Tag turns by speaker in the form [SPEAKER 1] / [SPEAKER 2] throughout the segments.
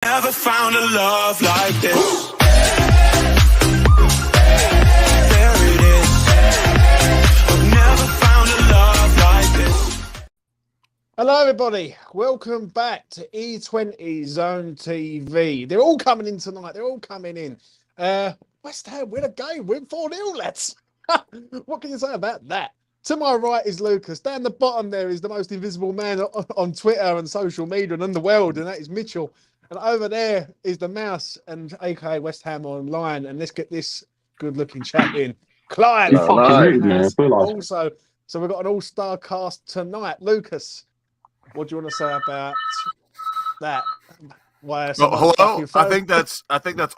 [SPEAKER 1] Never found a love like this. There it is. I've never found a love like this.
[SPEAKER 2] Hello, everybody. Welcome back to E20 Zone TV. They're all coming in tonight. They're all coming in. West Ham win a game. Win 4-0, lads. What can you say about that? To my right is Lucas. Down the bottom there is the most invisible man on Twitter and social media and in the world, and that is Mitchell. And over there is the mouse and aka West Ham Online. And let's get this good-looking chap in, Clive. Also, so we've got an all-star cast tonight. Lucas, what do you want to say about that? Why?
[SPEAKER 3] Hello. I think that's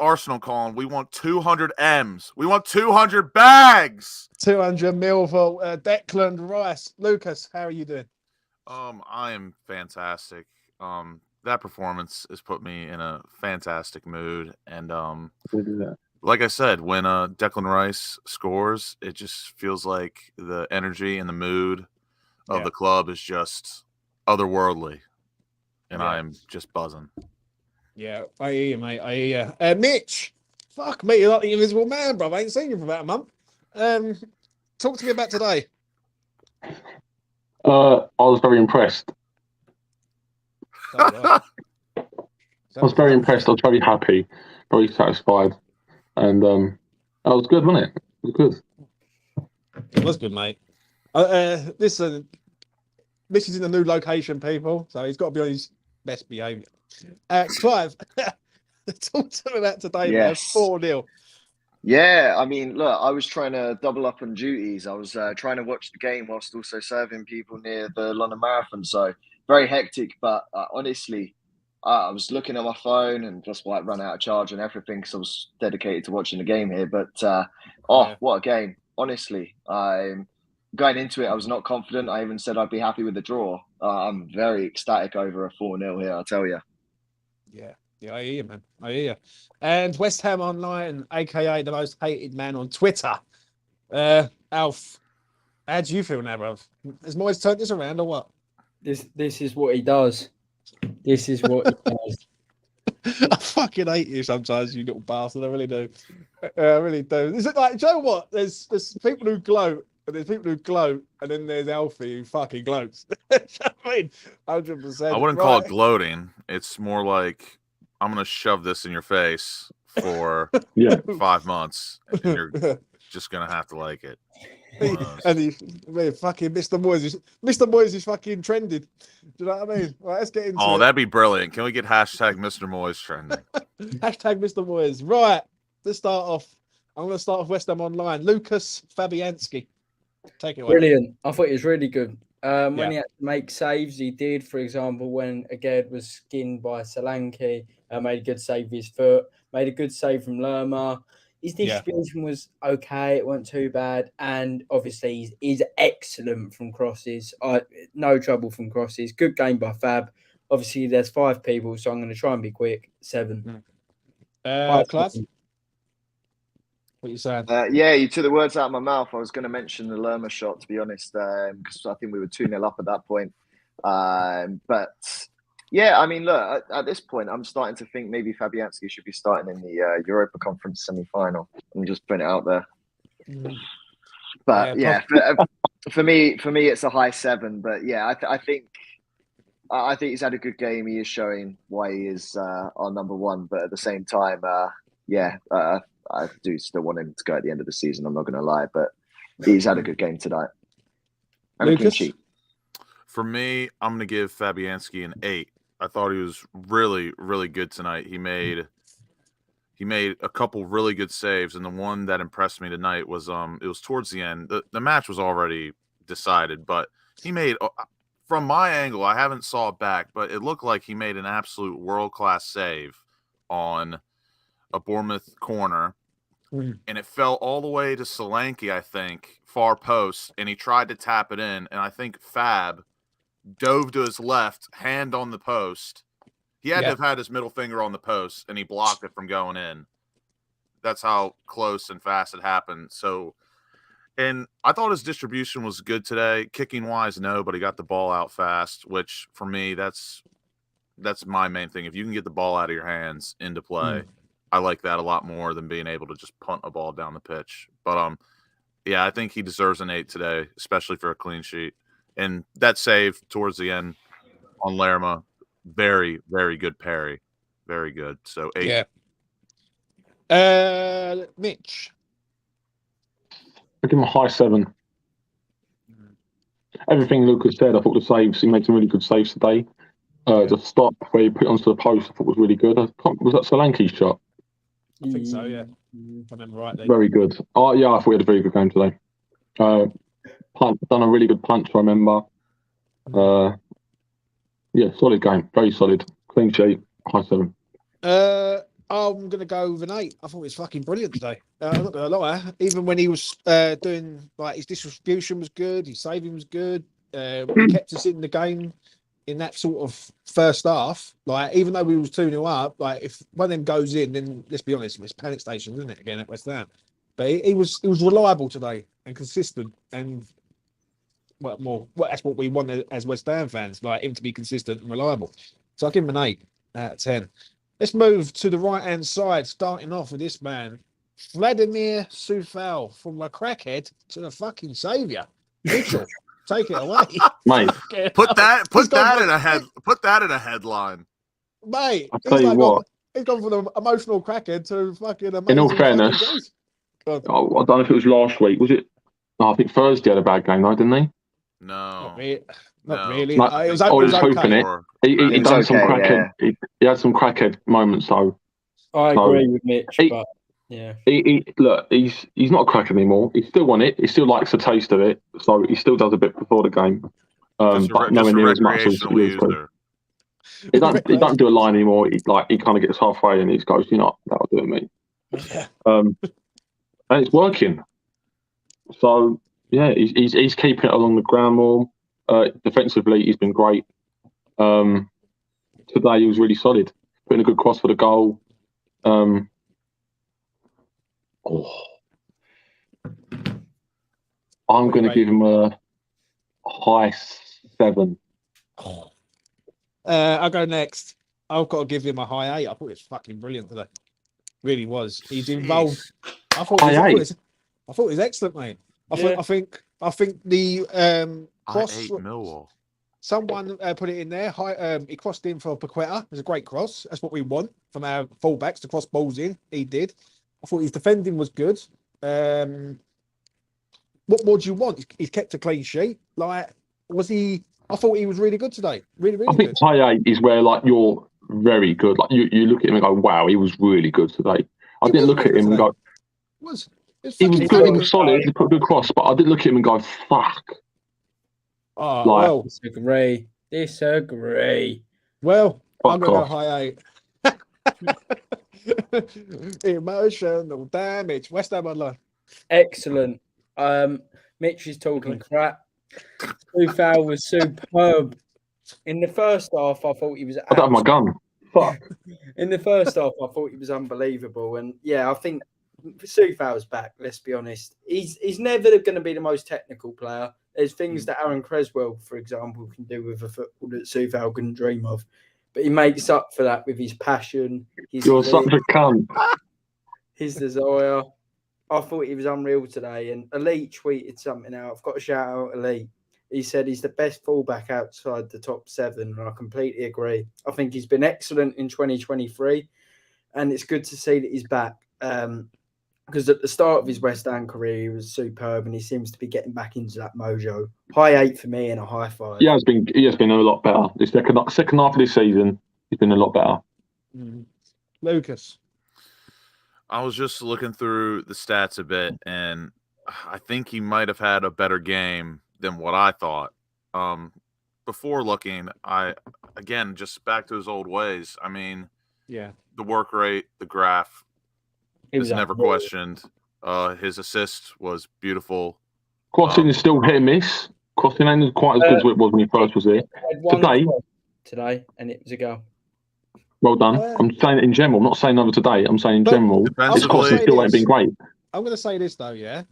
[SPEAKER 3] Arsenal calling. We want 200 M's. We want 200 bags.
[SPEAKER 2] 200 mil for Declan Rice. Lucas, how are you doing?
[SPEAKER 3] I am fantastic. That performance has put me in a fantastic mood, and like I said, when Declan Rice scores, it just feels like the energy and the mood of the club is just otherworldly, and I'm just buzzing.
[SPEAKER 2] Yeah, I hear you, mate. I hear you. Mitch, fuck me, you're like the invisible man, bro. I ain't seen you for about a month. Talk to me about today.
[SPEAKER 4] I was very impressed.
[SPEAKER 2] Oh, right.
[SPEAKER 4] I was very impressed. I was very happy, very satisfied, and that was good, wasn't it? It was good.
[SPEAKER 2] It was good, mate. Listen, Mitch is in a new location, people, so he's got to be on his best behaviour. Clive, talk to me about today, man. 4-0.
[SPEAKER 5] Yeah, I mean, look, I was trying to double up on duties. I was trying to watch the game whilst also serving people near the London Marathon. So very hectic, but honestly, I was looking at my phone and just like run out of charge and everything because I was dedicated to watching the game here. But what a game! Honestly, I'm going into it. I was not confident. I even said I'd be happy with the draw. I'm very ecstatic over a 4-0 here. I'll tell you.
[SPEAKER 2] Yeah, I hear you, man. I hear you. And West Ham Online, aka the most hated man on Twitter. Alf, how do you feel now, bruv? Has Moyes turned this around or what?
[SPEAKER 6] This is what he does. This is what he does.
[SPEAKER 2] I fucking hate you sometimes, you little bastard. I really do. I really do. Is it like, do you know what? There's people who gloat, and there's people who gloat, and then there's Alfie who fucking gloats. I mean, 100%.
[SPEAKER 3] I wouldn't call it gloating. It's more like I'm gonna shove this in your face for 5 months, and you're just gonna have to like it.
[SPEAKER 2] And he fucking Mr. Moyes is fucking trending. Do you know what I mean? Right, let's get into it.
[SPEAKER 3] That'd be brilliant. Can we get hashtag Mr. Moyes trending?
[SPEAKER 2] Hashtag Mr. Moyes. Right, let's start off. I'm going to start off West Ham Online. Lucas Fabianski. Take it away.
[SPEAKER 6] Brilliant. I thought it was really good. When he had to make saves, he did. For example, when Aged was skinned by Solanke, made a good save with his foot, made a good save from Lerma. His distribution was okay. It wasn't too bad. And obviously, he's excellent from crosses. No trouble from crosses. Good game by Fab. Obviously, there's 5 people, so I'm going to try and be quick. 7.
[SPEAKER 2] Clive? What are you saying?
[SPEAKER 5] You took the words out of my mouth. I was going to mention the Lerma shot, to be honest, because I think we were 2-0 up at that point. But yeah, I mean, look, at this point, I'm starting to think maybe Fabianski should be starting in the Europa Conference semi-final. I'm just putting it out there. But for me, it's a high 7. But yeah, I think he's had a good game. He is showing why he is our number 1. But at the same time, I do still want him to go at the end of the season. I'm not going to lie, but he's had a good game tonight. And a clean sheet.
[SPEAKER 3] For me, I'm going to give Fabianski an 8. I thought he was really, really good tonight. He made a couple really good saves, and the one that impressed me tonight was it was towards the end. The match was already decided, but he made, from my angle, I haven't saw it back, but it looked like he made an absolute world-class save on a Bournemouth corner, and it fell all the way to Solanke, I think, far post, and he tried to tap it in, and I think Fab dove to his left, hand on the post. He had to have had his middle finger on the post, and he blocked it from going in. That's how close and fast it happened. So, and I thought his distribution was good today. Kicking wise, no, but he got the ball out fast, which for me, that's that's my main thing. If you can get the ball out of your hands into play, I like that a lot more than being able to just punt a ball down the pitch. But yeah, I think he deserves an 8 today, especially for a clean sheet. And that save towards the end on Lerma, very, very good parry. Very good. So 8.
[SPEAKER 2] Yeah. Mitch.
[SPEAKER 4] I give him a high 7. Everything Lucas said, I thought the saves, he made some really good saves today. The stop where he put it onto the post, I thought was really good. Was that Solanke's shot?
[SPEAKER 2] I think so, yeah. If I remember rightly.
[SPEAKER 4] Very good. Oh, yeah, I thought he had a very good game today. Done a really good punch, I remember. Yeah, solid game. Very solid. Clean sheet, high 7.
[SPEAKER 2] I'm going to go with an 8. I thought it was fucking brilliant today. I'm not going to lie. Even when he was doing, like, his distribution was good, his saving was good. He kept us in the game in that sort of first half. Like, even though we was 2-0 up, like, if one of them goes in, then let's be honest, it's panic station, isn't it, again at West Ham? But he was reliable today and consistent and that's what we want as West Ham fans, like him to be consistent and reliable. So I'll give him an 8 out of 10. Let's move to the right-hand side, starting off with this man, Vladimir Soufal, from the crackhead to the fucking saviour. Mitchell, take it away.
[SPEAKER 4] Mate,
[SPEAKER 3] Put that in a headline.
[SPEAKER 2] Mate,
[SPEAKER 4] I'll tell you what.
[SPEAKER 2] He's gone from the emotional crackhead to fucking amazing.
[SPEAKER 4] In all fairness, I don't know if it was last week. Was it? No, I think Thursday had a bad game, though, didn't he?
[SPEAKER 2] Not
[SPEAKER 3] No.
[SPEAKER 2] really.
[SPEAKER 4] Like,
[SPEAKER 2] It was
[SPEAKER 4] I was
[SPEAKER 2] okay.
[SPEAKER 4] hoping it. He done
[SPEAKER 5] was
[SPEAKER 4] some
[SPEAKER 5] okay,
[SPEAKER 4] crackhead.
[SPEAKER 5] yeah.
[SPEAKER 4] He had some crackhead moments, though.
[SPEAKER 6] I agree with Mitch, but yeah.
[SPEAKER 4] Look, he's not a crackhead anymore. He still won it. He still likes the taste of it, so he still does a bit before the game. But nowhere near as much as he used to. He don't do a line anymore. He kind of gets halfway and he goes, that'll do it, mate.
[SPEAKER 2] Yeah.
[SPEAKER 4] And it's working. So yeah, he's keeping it along the ground more. Defensively, he's been great. Today he was really solid, putting a good cross for the goal. I'm going to give him a high 7.
[SPEAKER 2] I'll go next. I've got to give him a high 8. I thought it was fucking brilliant today. Really was. He's involved. I thought it was excellent, mate. I think the cross.
[SPEAKER 3] I ate Millwall.
[SPEAKER 2] Someone put it in there. He crossed in for Paqueta. It was a great cross. That's what we want from our fullbacks to cross balls in. He did. I thought his defending was good. What more do you want? He's kept a clean sheet. Like, was he? I thought he was really good today. Really, really good.
[SPEAKER 4] I think high 8 is where you're very good. Like you look at him and go, wow, he was really good today. I didn't look at him and go.
[SPEAKER 2] He was
[SPEAKER 4] good. He was solid. He put a good cross, but I didn't look at him and go, fuck.
[SPEAKER 2] Oh, well.
[SPEAKER 6] Disagree.
[SPEAKER 2] Well,
[SPEAKER 4] Fuck
[SPEAKER 2] I'm going to go
[SPEAKER 4] off.
[SPEAKER 2] high 8. Emotional damage. WestHamOnline.
[SPEAKER 6] Excellent. Mitch is talking crap. Soufal was superb. In the first half, I thought he was.
[SPEAKER 4] I don't have my gun. Fuck.
[SPEAKER 6] In the first half, I thought he was unbelievable, and yeah, I think Soufal's back. Let's be honest. He's never going to be the most technical player. There's things that Aaron Creswell, for example, can do with a football that Soufal couldn't dream of, but he makes up for that with his passion.
[SPEAKER 4] You're such a cunt.
[SPEAKER 6] His desire. I thought he was unreal today. And Elite tweeted something out. I've got to shout out Elite. He said he's the best fullback outside the top 7, and I completely agree. I think he's been excellent in 2023, and it's good to see that he's back. Because at the start of his West Ham career, he was superb, and he seems to be getting back into that mojo. High 8 for me and a high 5.
[SPEAKER 4] He has been a lot better. The second half of this season, he's been a lot better.
[SPEAKER 2] Lucas.
[SPEAKER 3] I was just looking through the stats a bit, and I think he might have had a better game than what I thought. Before looking, just back to his old ways. I mean, the work rate, the graph is never questioned. His assist was beautiful.
[SPEAKER 4] Crossing is still hit and miss. Crossing ain't quite as good as it was when he first was here.
[SPEAKER 6] Today, and it was a goal.
[SPEAKER 4] Well done. I'm saying it in general. I'm not saying over today. I'm saying in general. His crossing still ain't been great.
[SPEAKER 2] I'm going to say this though, yeah.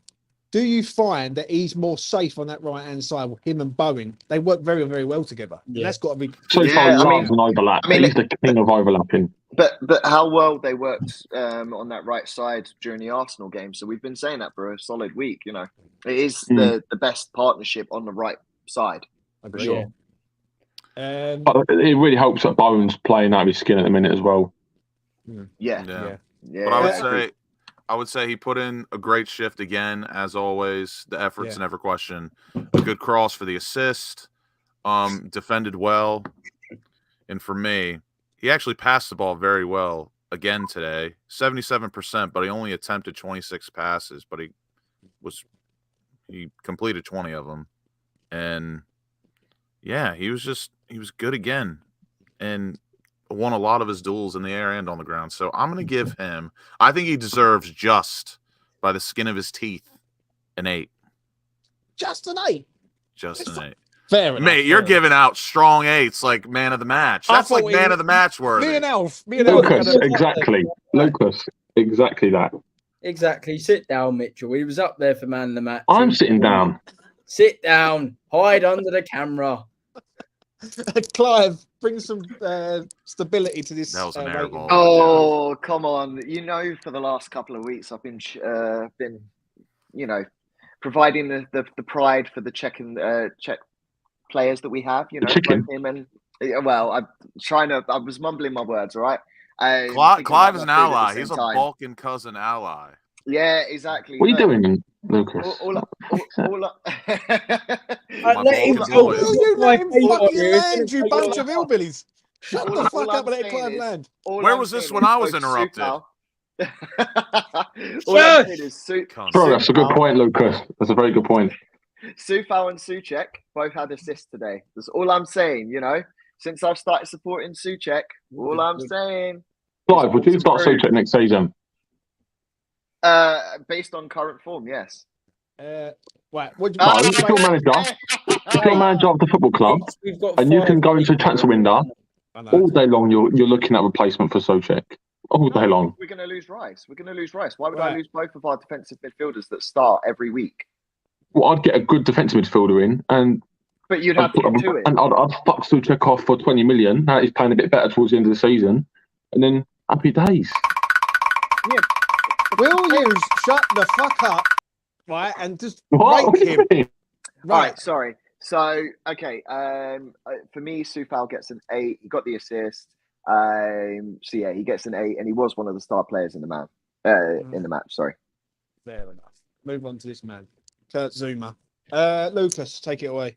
[SPEAKER 2] do you find that he's more safe on that right-hand side with him and Bowen? They work very, very well together. Yeah. And that's got to be...
[SPEAKER 4] So far, loves an overlap. He's the king of overlapping.
[SPEAKER 5] But how well they worked on that right side during the Arsenal game. So we've been saying that for a solid week, you know. It is the best partnership on the right side, for sure.
[SPEAKER 4] But it really helps that Bowen's playing out of his skin at the minute as well.
[SPEAKER 5] Yeah.
[SPEAKER 3] But I would say he put in a great shift again, as always. The effort's never questioned. A good cross for the assist. Defended well. And for me, he actually passed the ball very well again today. 77%, but he only attempted 26 passes, but he completed 20 of them. And yeah, he was good again. And won a lot of his duels in the air and on the ground. So I'm going to give him, I think he deserves just by the skin of his teeth, an 8.
[SPEAKER 2] Just an 8?
[SPEAKER 3] Just an 8.
[SPEAKER 2] Fair enough.
[SPEAKER 3] Mate, you're giving out strong 8s like man of the match. That's like man of the match worthy.
[SPEAKER 2] Me and Alf.
[SPEAKER 4] Lucas, exactly. Lucas, exactly that.
[SPEAKER 6] Exactly. Sit down, Mitchell. He was up there for man of the match.
[SPEAKER 4] I'm sitting down.
[SPEAKER 6] Sit down. Hide under the camera.
[SPEAKER 2] Clive, bring some stability to this.
[SPEAKER 3] That was an air ball.
[SPEAKER 5] Oh, come on. You know, for the last couple of weeks, I've been you know, providing the pride for the Czech players that we have, you know, both him and I was mumbling my words, all right?
[SPEAKER 3] Clive is an ally. He's a Balkan cousin ally.
[SPEAKER 5] Yeah, exactly.
[SPEAKER 4] What are you doing, Lucas?
[SPEAKER 2] Let him land, you bunch of hillbillies. Shut the fuck up and let Clive land.
[SPEAKER 3] Where was this when I was interrupted?
[SPEAKER 4] Bro, that's a good point, Lucas. That's a very good point.
[SPEAKER 5] Sufal and Souček both had assists today. That's all I'm saying, you know. Since I've started supporting Souček, all I'm saying.
[SPEAKER 4] Clive, would you start Souček next season?
[SPEAKER 5] Based on current form, yes.
[SPEAKER 2] If
[SPEAKER 4] you're manager of the football club, and you can go into a transfer window all day long, you're looking at replacement for Souček. All day long.
[SPEAKER 5] We're going to lose Rice. Why would I lose both of our defensive midfielders that start every week?
[SPEAKER 4] Well, I'd get a good defensive midfielder in,
[SPEAKER 5] but you'd have to get 2 in.
[SPEAKER 4] And I'd fuck Souček off for 20 million. Now he's playing a bit better towards the end of the season, and then happy days.
[SPEAKER 5] Yeah.
[SPEAKER 2] Will you shut the fuck up, right, and just rank him?
[SPEAKER 5] Right. All right, sorry. So, okay, for me, Sufal gets an 8. He got the assist. So yeah, he gets an 8, and he was one of the star players in the match. Sorry.
[SPEAKER 2] Fair enough. Move on to this man, Kurt Zouma. Lucas, take it away.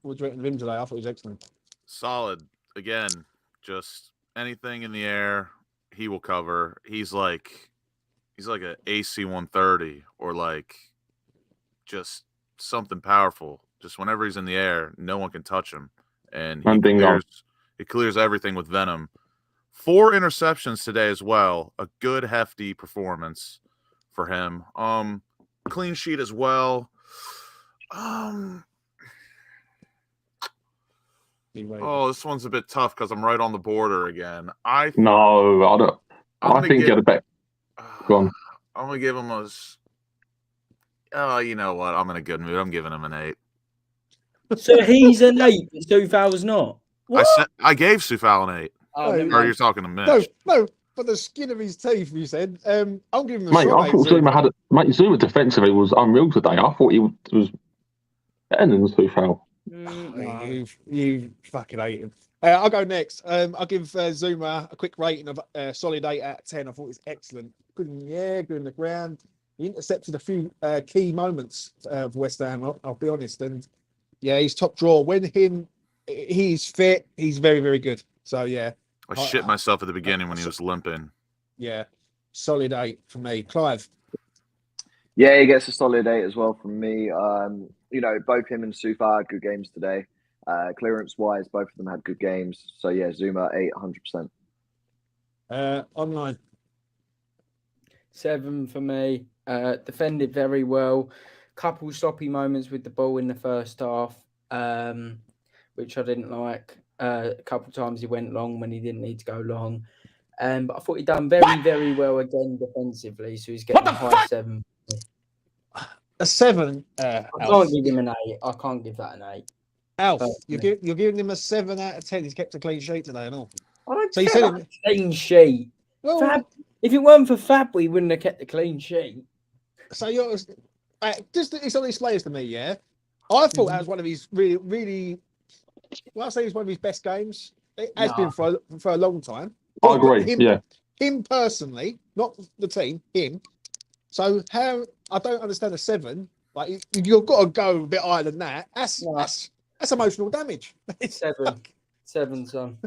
[SPEAKER 2] What do you reckon of him today? I thought he was excellent.
[SPEAKER 3] Solid. Again, just anything in the air, he will cover. He's like an AC 130 or like just something powerful. Just whenever he's in the air, no one can touch him, and he clears everything with venom. 4 interceptions today as well. A good hefty performance for him. Clean sheet as well. This one's a bit tough because I'm right on the border again. I think
[SPEAKER 4] you had a bet. Go on.
[SPEAKER 3] I'm gonna give him you know what? I'm in a good mood. I'm giving him an 8.
[SPEAKER 6] So he's an 8, but Sufal's not. What?
[SPEAKER 3] I gave Sufal an 8.
[SPEAKER 6] Or
[SPEAKER 3] you're talking to Mitch?
[SPEAKER 2] No, for the skin of his teeth, you said. I'm giving him a
[SPEAKER 4] mate. I thought Zouma defensively was unreal today. I thought he was better than Sufal.
[SPEAKER 2] You fucking hate him. I'll go next. I'll give Zouma a quick rating of solid 8 out of 10. I thought he's excellent. Good in the air, good in the ground. He intercepted a few key moments of West Ham, I'll be honest. And yeah, he's top drawer. When he's fit, he's very, very good. So yeah.
[SPEAKER 3] I shit myself at the beginning when he was limping.
[SPEAKER 2] Yeah. Solid 8 for me. Clive.
[SPEAKER 5] Yeah, he gets a solid 8 as well from me. You know, both him and Sufal had good games today. Clearance-wise, both of them had good games. So, yeah, Zouma, 8, 100%.
[SPEAKER 2] Online.
[SPEAKER 6] 7 for me. Defended very well. Couple sloppy moments with the ball in the first half, which I didn't like. A couple of times he went long when he didn't need to go long. But I thought he'd done very, very well again defensively. So he's getting a high 7.
[SPEAKER 2] A 7.
[SPEAKER 6] I
[SPEAKER 2] Alf.
[SPEAKER 6] can't give him an 8. I can't give that an 8.
[SPEAKER 2] Alf, you're giving him a 7 out of 10. He's kept a clean sheet today and all.
[SPEAKER 6] I don't
[SPEAKER 2] So you
[SPEAKER 6] care
[SPEAKER 2] said
[SPEAKER 6] about the clean sheet.
[SPEAKER 2] Well,
[SPEAKER 6] Fab, if it weren't for Fab, we wouldn't have kept the clean sheet.
[SPEAKER 2] so you're just it's on displays to me, yeah. I thought that was one of his really, really. Well, I say it's one of his best games. It has been for a long time.
[SPEAKER 4] I agree.
[SPEAKER 2] Him personally, not the team. Him. So how I don't understand a 7. Like you've got to go a bit higher than that. That's emotional damage.
[SPEAKER 6] 7, son.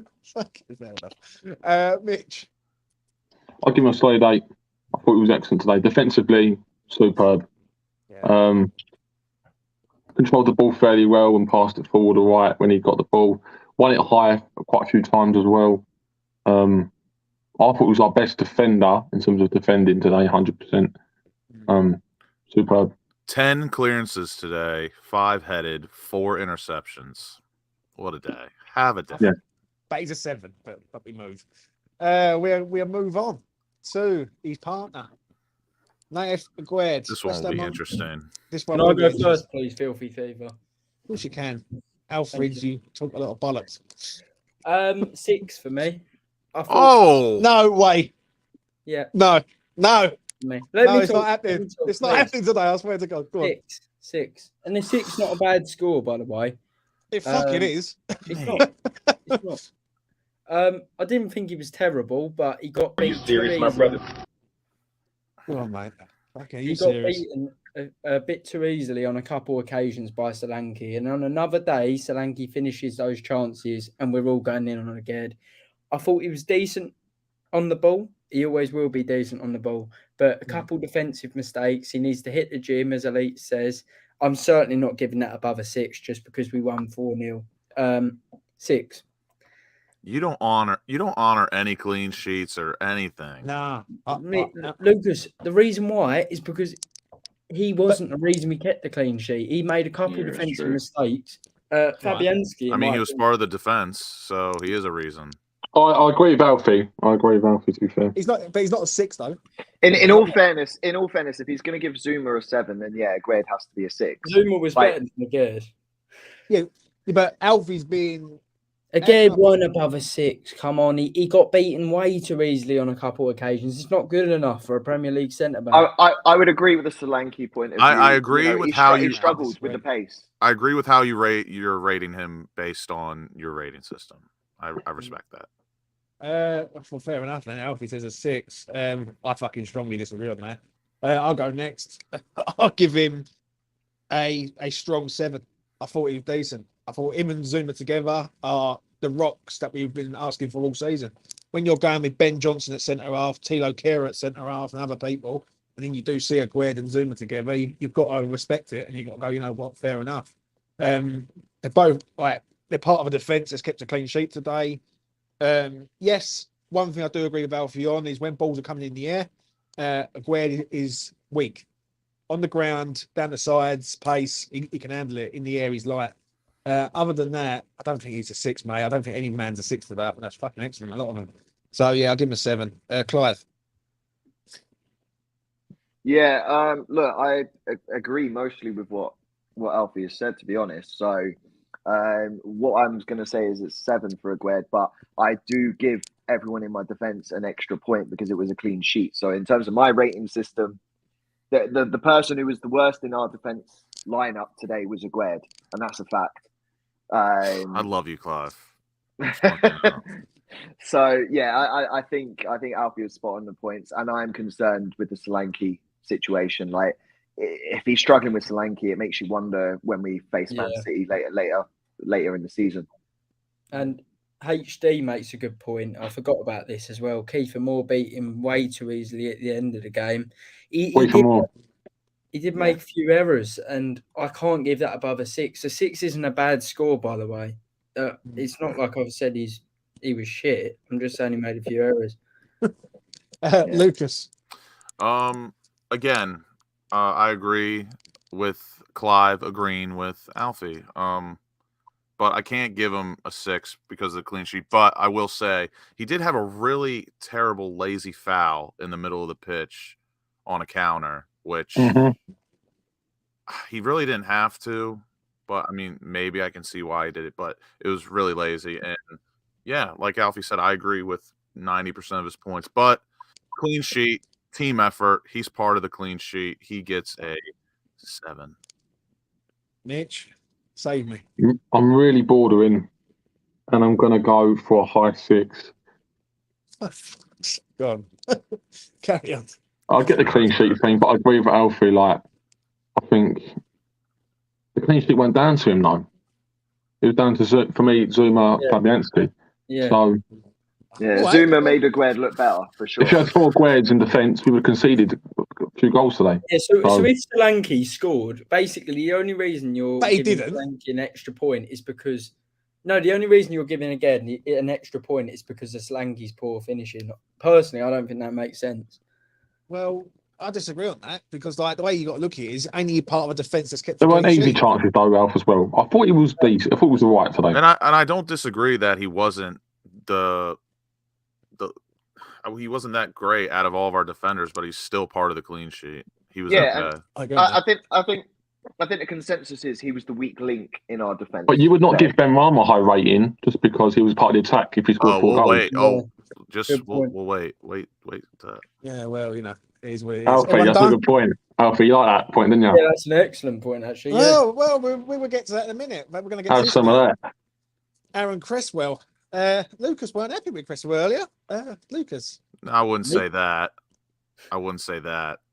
[SPEAKER 2] Mitch.
[SPEAKER 4] I'll give him a solid 8. I thought he was excellent today. Defensively, superb.
[SPEAKER 2] Yeah.
[SPEAKER 4] Controlled the ball fairly well and passed it forward all right when he got the ball. Won it high quite a few times as well. I thought he was our best defender in terms of defending today, 100%. Superb.
[SPEAKER 3] 10 clearances today, 5 headed, 4 interceptions. What a day. Have a day.
[SPEAKER 4] Yeah.
[SPEAKER 2] But he's a 7, but we move. We'll move on to his partner. Naif Aguerd.
[SPEAKER 3] This one will be interesting.
[SPEAKER 2] This one
[SPEAKER 6] Can I go first, please, Filthy Fever?
[SPEAKER 2] Of course you can. Alfred, you talk a lot of bollocks.
[SPEAKER 6] 6 for me.
[SPEAKER 2] No way.
[SPEAKER 6] Yeah.
[SPEAKER 2] No.
[SPEAKER 6] It's
[SPEAKER 2] not happening. It's not happening today. I swear to God. Go on.
[SPEAKER 6] 6. And the 6 not a bad score, by the way.
[SPEAKER 2] It fucking is.
[SPEAKER 6] It's not. I didn't think he was terrible, but he got beat. Are you serious, my brother?
[SPEAKER 2] Go on, mate. Okay,
[SPEAKER 6] he got beaten a bit too easily on a couple occasions by Solanke, and on another day, Solanke finishes those chances, and we're all going in on Aguerd. I thought he was decent on the ball. He always will be decent on the ball, but a couple defensive mistakes. He needs to hit the gym, as Elite says. I'm certainly not giving that above a 6 just because we won 4-0. 6.
[SPEAKER 3] You don't honor any clean sheets or anything.
[SPEAKER 2] Nah.
[SPEAKER 6] Lucas, the reason why is because he wasn't the reason we kept the clean sheet. He made a couple of defensive mistakes. Fabianski.
[SPEAKER 3] I mean, he was part of the defense, so he is a reason.
[SPEAKER 4] I agree with Alfie. To be fair,
[SPEAKER 2] he's not a 6 though.
[SPEAKER 5] In all fairness, if he's going to give Zuma a 7, then Aguerd has to be a 6.
[SPEAKER 6] Zuma was better than Aguerd.
[SPEAKER 2] Yeah, but Alfie's being.
[SPEAKER 6] Aguerd won above a 6. Come on, he got beaten way too easily on a couple of occasions. It's not good enough for a Premier League centre back.
[SPEAKER 5] I would agree with the Solanke point of view.
[SPEAKER 3] I agree with how you
[SPEAKER 5] struggled with the pace.
[SPEAKER 3] I agree with how you're rating him based on your rating system. I respect that.
[SPEAKER 2] Well, fair enough. Then Alfie says a 6. I fucking strongly disagree on that. I'll go next. I'll give him a strong 7. I thought he was decent. I thought him and Zuma together are the rocks that we've been asking for all season. When you're going with Ben Johnson at centre half, Tilo Kehrer at centre half, and other people, and then you do see Aguerd and Zuma together, you've got to respect it, and you've got to go, you know what, fair enough. They're both they're part of a defence that's kept a clean sheet today. Yes, one thing I do agree with Alfie on is when balls are coming in the air, Aguerd is weak. On the ground, down the sides, pace, he can handle it. In the air, he's light. Other than that, I don't think he's a 6, mate. I don't think any man's a 6 to that, and that's fucking excellent. A lot of them. So yeah, I'll give him a 7. Clive.
[SPEAKER 5] Yeah, look, I agree mostly with what Alfie has said, to be honest. So what I'm going to say is it's 7 for Aguerd, but I do give everyone in my defence an extra point because it was a clean sheet. So in terms of my rating system, the person who was the worst in our defence lineup today was Aguerd, and that's a fact.
[SPEAKER 3] I love you, Clive.
[SPEAKER 5] So yeah, I think Alfie was spot on the points, and I'm concerned with the Solanke situation. Like, if he's struggling with Solanke, it makes you wonder when we face Man City later in the season.
[SPEAKER 6] And HD makes a good point. I forgot about this as well. Kiefer Moore beat him way too easily at the end of the game. He did make a few errors, and I can't give that above a 6. A 6 isn't a bad score, by the way. It's not like I've said he was shit. I'm just saying he made a few errors.
[SPEAKER 2] Lucas.
[SPEAKER 3] Again, I agree with Clive agreeing with Alfie. But I can't give him a 6 because of the clean sheet. But I will say he did have a really terrible, lazy foul in the middle of the pitch on a counter, which he really didn't have to. But I mean, maybe I can see why he did it. But it was really lazy. And yeah, like Alfie said, I agree with 90% of his points. But clean sheet, team effort. He's part of the clean sheet. He gets a 7.
[SPEAKER 2] Mitch, save me.
[SPEAKER 4] I'm really bordering, and I'm going to go for a high 6.
[SPEAKER 2] Go on. Carry on.
[SPEAKER 4] I'll get the clean sheet thing, but I agree with Alfie. Like, I think the clean sheet went down to him, though. It was down to, for me, Zuma, Fabianski.
[SPEAKER 6] Yeah.
[SPEAKER 4] So,
[SPEAKER 5] yeah, Zuma made Aguerd look better, for sure.
[SPEAKER 4] if you had 4 Agueds in defence, we would have conceded a few goals today.
[SPEAKER 6] Yeah, so if Solanke scored, basically the only reason you're giving Solanke an extra point is because... No, the only reason you're giving again an extra point is because of Solanke's poor finishing. Personally, I don't think that makes sense.
[SPEAKER 2] Well, I disagree on that because, like, the way you got to look at it is only part of a defence that's kept.
[SPEAKER 4] There weren't easy chances though, Ralph, as well. I thought he was decent. I thought he was all right today.
[SPEAKER 3] And I don't disagree that he wasn't he wasn't that great out of all of our defenders, but he's still part of the clean sheet. He was okay.
[SPEAKER 5] I think the consensus is he was the weak link in our defence.
[SPEAKER 4] But you would not give Ben Rama a high rating just because he was part of the attack if he scored 4 goals.
[SPEAKER 3] Wait. We'll wait.
[SPEAKER 2] Yeah, well, you know, it is what it is.
[SPEAKER 4] Alfie, that's a good point. Alfie, you like that point, didn't you?
[SPEAKER 6] Yeah, that's an excellent point, actually.
[SPEAKER 2] Well, we will get to that in a minute, but we're going to get
[SPEAKER 4] to some of that.
[SPEAKER 2] Aaron Cresswell. Lucas weren't happy with Cresswell earlier. Lucas.
[SPEAKER 3] I wouldn't say that.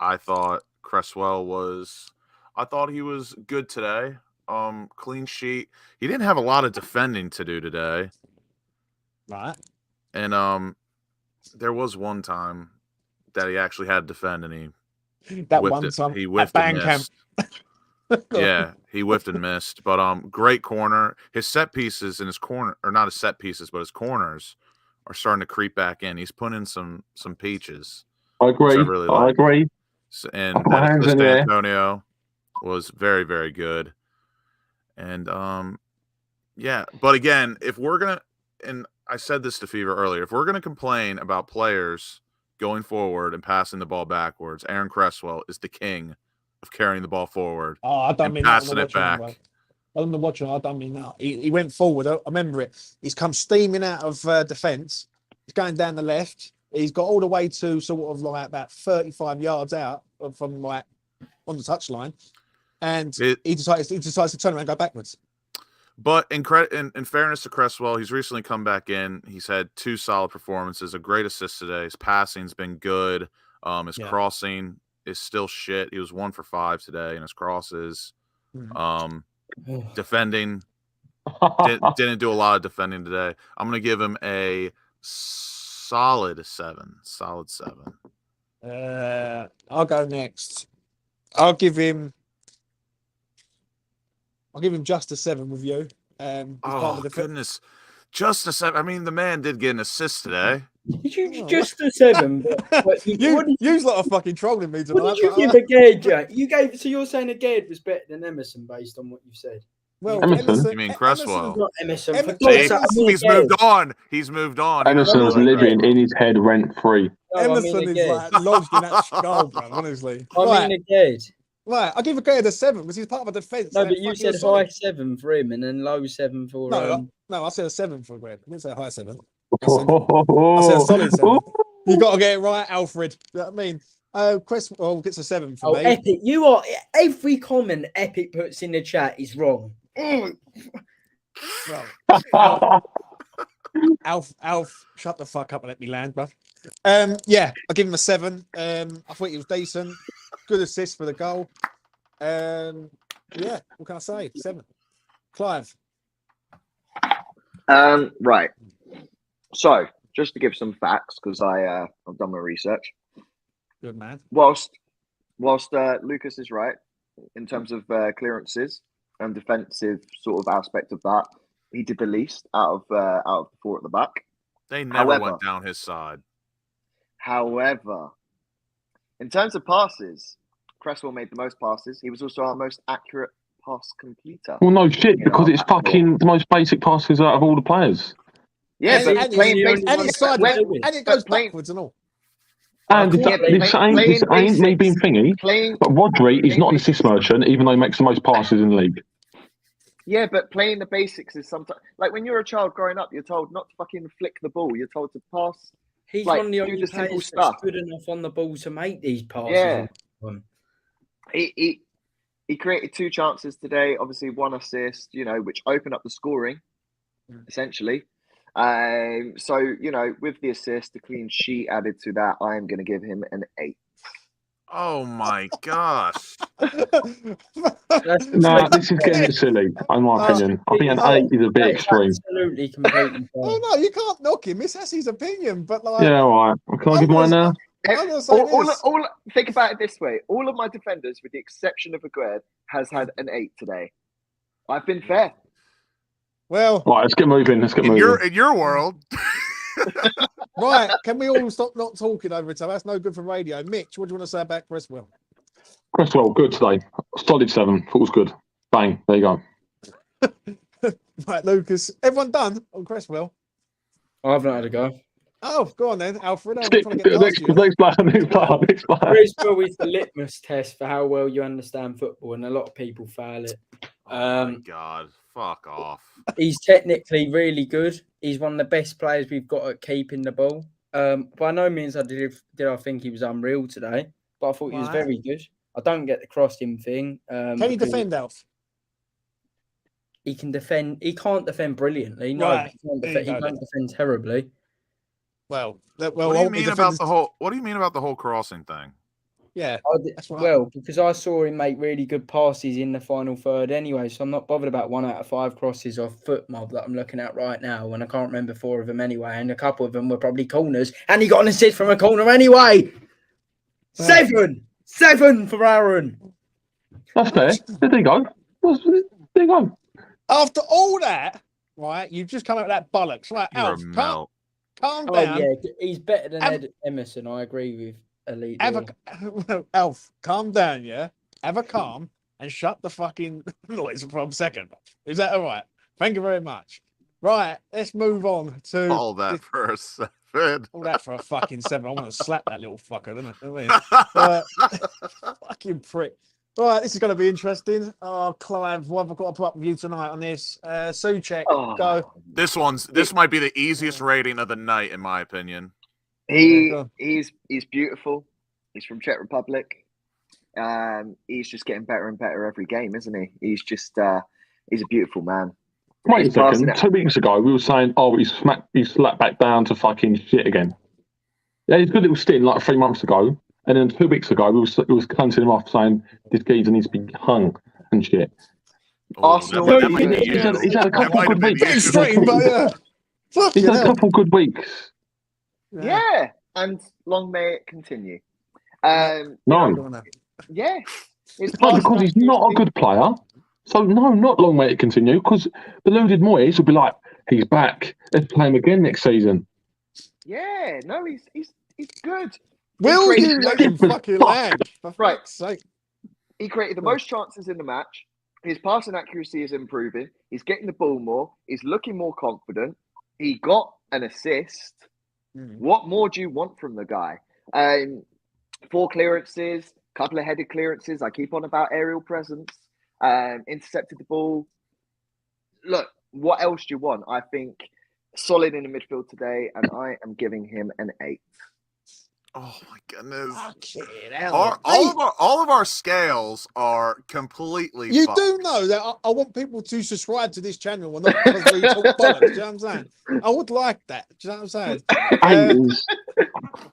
[SPEAKER 3] I thought Cresswell was... I thought he was good today. Clean sheet. He didn't have a lot of defending to do today.
[SPEAKER 2] Right.
[SPEAKER 3] And there was one time that he actually had to defend, and he whiffed and missed. Yeah, he whiffed and missed. But great corner. His set pieces and his corner, or not his set pieces, but his corners are starting to creep back in. He's putting in some peaches.
[SPEAKER 4] I agree. I agree.
[SPEAKER 3] And that assist to Antonio was very, very good. And yeah, but again, if we're gonna, and I said this to Fever earlier, if we're gonna complain about players going forward and passing the ball backwards, Aaron Cresswell is the king of carrying the ball forward.
[SPEAKER 2] Oh, I don't mean
[SPEAKER 3] passing it back.
[SPEAKER 2] I don't mean that. He went forward. I remember it. He's come steaming out of defence. He's going down the left. He's got all the way to sort of like about 35 yards out from like on the touchline. And he decides to turn around and go backwards.
[SPEAKER 3] But in fairness to Cresswell, he's recently come back in. He's had 2 solid performances, a great assist today. His passing's been good. His crossing is still shit. He was 1 for 5 today in his crosses. Defending didn't do a lot of defending today. I'm going to give him a solid 7. Solid 7.
[SPEAKER 2] I'll go next. I'll give him just a 7 with you.
[SPEAKER 3] Goodness. Just a 7. I mean, the man did get an assist today.
[SPEAKER 6] Just a 7.
[SPEAKER 2] You lot are fucking trolling me tonight.
[SPEAKER 6] What did you give Agade, Jack? So you're saying Agade was better than Emerson based on what you said?
[SPEAKER 2] Well,
[SPEAKER 4] Emerson.
[SPEAKER 3] You mean Cresswell?
[SPEAKER 6] Not Emerson.
[SPEAKER 3] He's moved on. He's moved on.
[SPEAKER 4] Emerson's living in his head rent free.
[SPEAKER 2] Emerson is like lodged in that skull, bro, honestly.
[SPEAKER 6] I mean Agade.
[SPEAKER 2] Right, I'll give Agade a 7 because he's part of a defence.
[SPEAKER 6] No, but you said high 7 for him and then low 7 for...
[SPEAKER 2] No, I said a 7 for Agade. I didn't say a high 7. I said a solid 7. You got to get it right, Alfred. You know what I mean? Cresswell gets a 7 for me.
[SPEAKER 6] Epic. You are... Every comment Epic puts in the chat is wrong.
[SPEAKER 2] Alf, shut the fuck up and let me land, bruv. Yeah, I'll give him a 7. I thought he was decent. Good assist for the goal. Yeah, what can I say? 7. Clive.
[SPEAKER 5] Right. So, just to give some facts, because I've done my research.
[SPEAKER 2] Good man.
[SPEAKER 5] Whilst Lucas is right in terms of clearances and defensive sort of aspect of that, he did the least out of the 4 at the back.
[SPEAKER 3] They never went down his side.
[SPEAKER 5] However, in terms of passes, Cresswell made the most passes. He was also our most accurate pass completer.
[SPEAKER 4] Well, no shit, because it's fucking the most basic passes out of all the players.
[SPEAKER 5] Yeah, but
[SPEAKER 2] it goes backwards and all.
[SPEAKER 4] And this ain't me being thingy, but Rodri is not an assist merchant, even though he makes the most passes in the league.
[SPEAKER 5] Yeah, but playing the basics is sometimes like when you're a child growing up, you're told not to fucking flick the ball. You're told to pass.
[SPEAKER 6] He's
[SPEAKER 5] like,
[SPEAKER 6] one of the only players that's good enough on the ball to make these passes.
[SPEAKER 5] Yeah. He created 2 chances today. Obviously, 1 assist. Which opened up the scoring, essentially. So with the assist, the clean sheet added to that, I am going to give him an 8.
[SPEAKER 3] Oh my gosh!
[SPEAKER 4] No, this is getting silly, in my opinion. I think an 8 is a bit extreme.
[SPEAKER 6] Absolutely, completely.
[SPEAKER 2] Oh no, you can't knock him. It's his opinion, but like,
[SPEAKER 4] yeah, all right. Can I give mine now?
[SPEAKER 5] Think about it this way: all of my defenders, with the exception of Aguerd, has had an 8 today. I've been fair.
[SPEAKER 2] Well,
[SPEAKER 4] right, let's get moving.
[SPEAKER 3] In your world.
[SPEAKER 2] Right, can we all stop not talking over each other? That's no good for radio. Mitch, what do you want to say about Cresswell?
[SPEAKER 4] Cresswell, good today. Solid 7. Thought was good. Bang, there you go.
[SPEAKER 2] Right, Lucas. Everyone done on Cresswell?
[SPEAKER 6] I've not had a go.
[SPEAKER 2] Oh, go on then, Alfred.
[SPEAKER 4] Next player.
[SPEAKER 6] Cresswell is the litmus test for how well you understand football, and a lot of people fail it.
[SPEAKER 3] Oh my God, fuck off.
[SPEAKER 6] He's technically really good. He's one of the best players we've got at keeping the ball. By no means I think he was unreal today, but I thought he was very good. I don't get the crossing thing.
[SPEAKER 2] Can he defend, Alf?
[SPEAKER 6] He can defend. He can't defend brilliantly. No,
[SPEAKER 2] Right.
[SPEAKER 6] he can't defend terribly.
[SPEAKER 2] Well,
[SPEAKER 3] what do you mean about the whole crossing thing?
[SPEAKER 2] Yeah, that's right.
[SPEAKER 6] Well, because I saw him make really good passes in the final third anyway, so I'm not bothered about 1 out of 5 crosses off foot mob that I'm looking at right now, and I can't remember 4 of them anyway, and a couple of them were probably corners, and he got an assist from a corner anyway. 7 for Aaron.
[SPEAKER 4] That's fair. There you go. There you go.
[SPEAKER 2] After all that, right, you've just come out with that bollocks. Right, Alf, calm down.
[SPEAKER 6] Yeah, he's better than Ed Emerson. I agree with Elite.
[SPEAKER 2] Alf, calm down, yeah? Have a calm and shut the fucking noise for a second. Is that all right? Thank you very much. Right, let's move on to...
[SPEAKER 3] All that for a 7.
[SPEAKER 2] All that for a fucking 7. I want to slap that little fucker, don't I? Fucking prick. Right, this is going to be interesting. Oh, Clive, what have I got to put up with you tonight on this? Souček, go.
[SPEAKER 3] This might be the easiest rating of the night, in my opinion.
[SPEAKER 5] He's beautiful. He's from Czech Republic. He's just getting better and better every game, isn't he? He's just he's a beautiful man.
[SPEAKER 4] Wait a second. 2 weeks ago, we were saying, he slapped back down to fucking shit again. Yeah, he's a good little stint like 3 months ago. And then 2 weeks ago, we was cunting him off saying this geezer needs to be hung and shit.
[SPEAKER 5] Arsenal.
[SPEAKER 4] He's had a couple of good weeks.
[SPEAKER 2] Extreme, but yeah.
[SPEAKER 4] He's had a couple of good weeks.
[SPEAKER 5] Yeah, and long may it continue.
[SPEAKER 4] No.
[SPEAKER 5] Yeah.
[SPEAKER 4] Because he's not a good player. So, no, not long may it continue, because deluded Moyes will be like, he's back. Let's play him again next season.
[SPEAKER 5] Yeah, no, he's good.
[SPEAKER 2] Will you let him fucking land? For fuck's sake.
[SPEAKER 5] He created the most chances in the match. His passing accuracy is improving. He's getting the ball more. He's looking more confident. He got an assist. What more do you want from the guy? 4 clearances, couple of headed clearances. I keep on about aerial presence. Intercepted the ball. Look, what else do you want? I think solid in the midfield today, and I am giving him an 8.
[SPEAKER 3] Oh my goodness!
[SPEAKER 2] All
[SPEAKER 3] of our scales are completely.
[SPEAKER 2] You
[SPEAKER 3] fucked.
[SPEAKER 2] do know that I want people to subscribe to this channel and not because we talk bollocks. Do you know what I'm saying? I would like that. Do you know what I'm saying?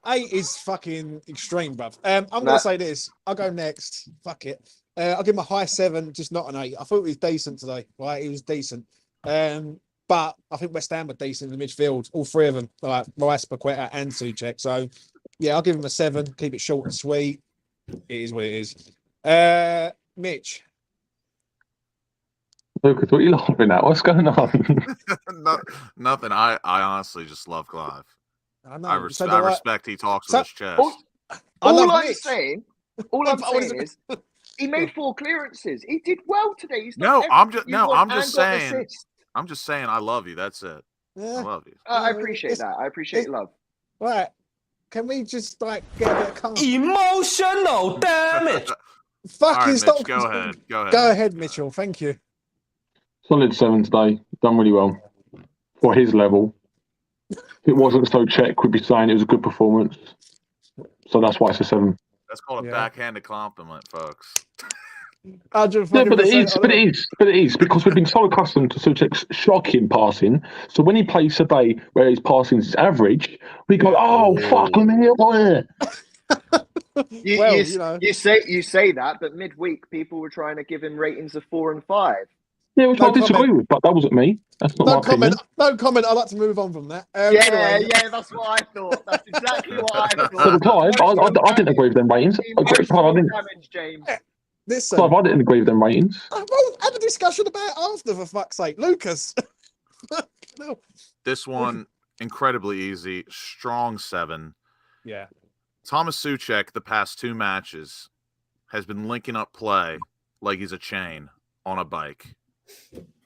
[SPEAKER 2] 8 is fucking extreme, bruv. I'm gonna say this. I'll go next. Fuck it. I'll give him a high 7, just not an 8. I thought he was decent today. Right, he was decent. But I think West Ham were decent in the midfield. All 3 of them, like Rice, Paqueta, and Souček. So, yeah, I'll give him a 7. Keep it short and sweet. It is what it is. Mitch.
[SPEAKER 4] Lucas, what are you laughing at? What's going on?
[SPEAKER 3] Nothing. I honestly just love Clive.
[SPEAKER 2] I know.
[SPEAKER 3] I respect he talks with his chest.
[SPEAKER 5] All I'm saying is he made 4 clearances. He did well today. I'm just saying I love you. That's it.
[SPEAKER 2] Yeah.
[SPEAKER 3] I love you.
[SPEAKER 5] I appreciate that. I appreciate love.
[SPEAKER 2] Right. Can we just like get a bit of calm?
[SPEAKER 1] Emotional damage.
[SPEAKER 2] Fucking
[SPEAKER 3] right,
[SPEAKER 2] stop.
[SPEAKER 3] Mitch, go ahead.
[SPEAKER 2] Go ahead, Mitchell. Thank you.
[SPEAKER 4] Solid 7 today. Done really well for his level. If it wasn't so check, we'd be saying it was a good performance. So that's why it's a 7.
[SPEAKER 3] That's called a backhanded compliment, folks.
[SPEAKER 2] 100%.
[SPEAKER 4] Yeah, but it is because we've been so accustomed to Souček's shocking passing. So when he plays today, where his passing is average, we go, "Oh, fuck me!"
[SPEAKER 5] You say that, but midweek people were trying to give him ratings of 4 and 5.
[SPEAKER 4] Yeah, which I disagree with, but that wasn't me. That's not my opinion.
[SPEAKER 2] No comment. I'd like to move on from that.
[SPEAKER 5] Anyway. That's what I thought. That's exactly what I thought.
[SPEAKER 4] So, Clive, I didn't agree with them ratings.
[SPEAKER 5] Damage, James.
[SPEAKER 2] Listen,
[SPEAKER 4] Clive, I didn't agree with them ratings.
[SPEAKER 2] Well, have a discussion about it after, for fuck's sake. Lucas. No.
[SPEAKER 3] This one, incredibly easy. Strong 7.
[SPEAKER 2] Yeah.
[SPEAKER 3] Thomas Souček, the past 2 matches, has been linking up play like he's a chain on a bike.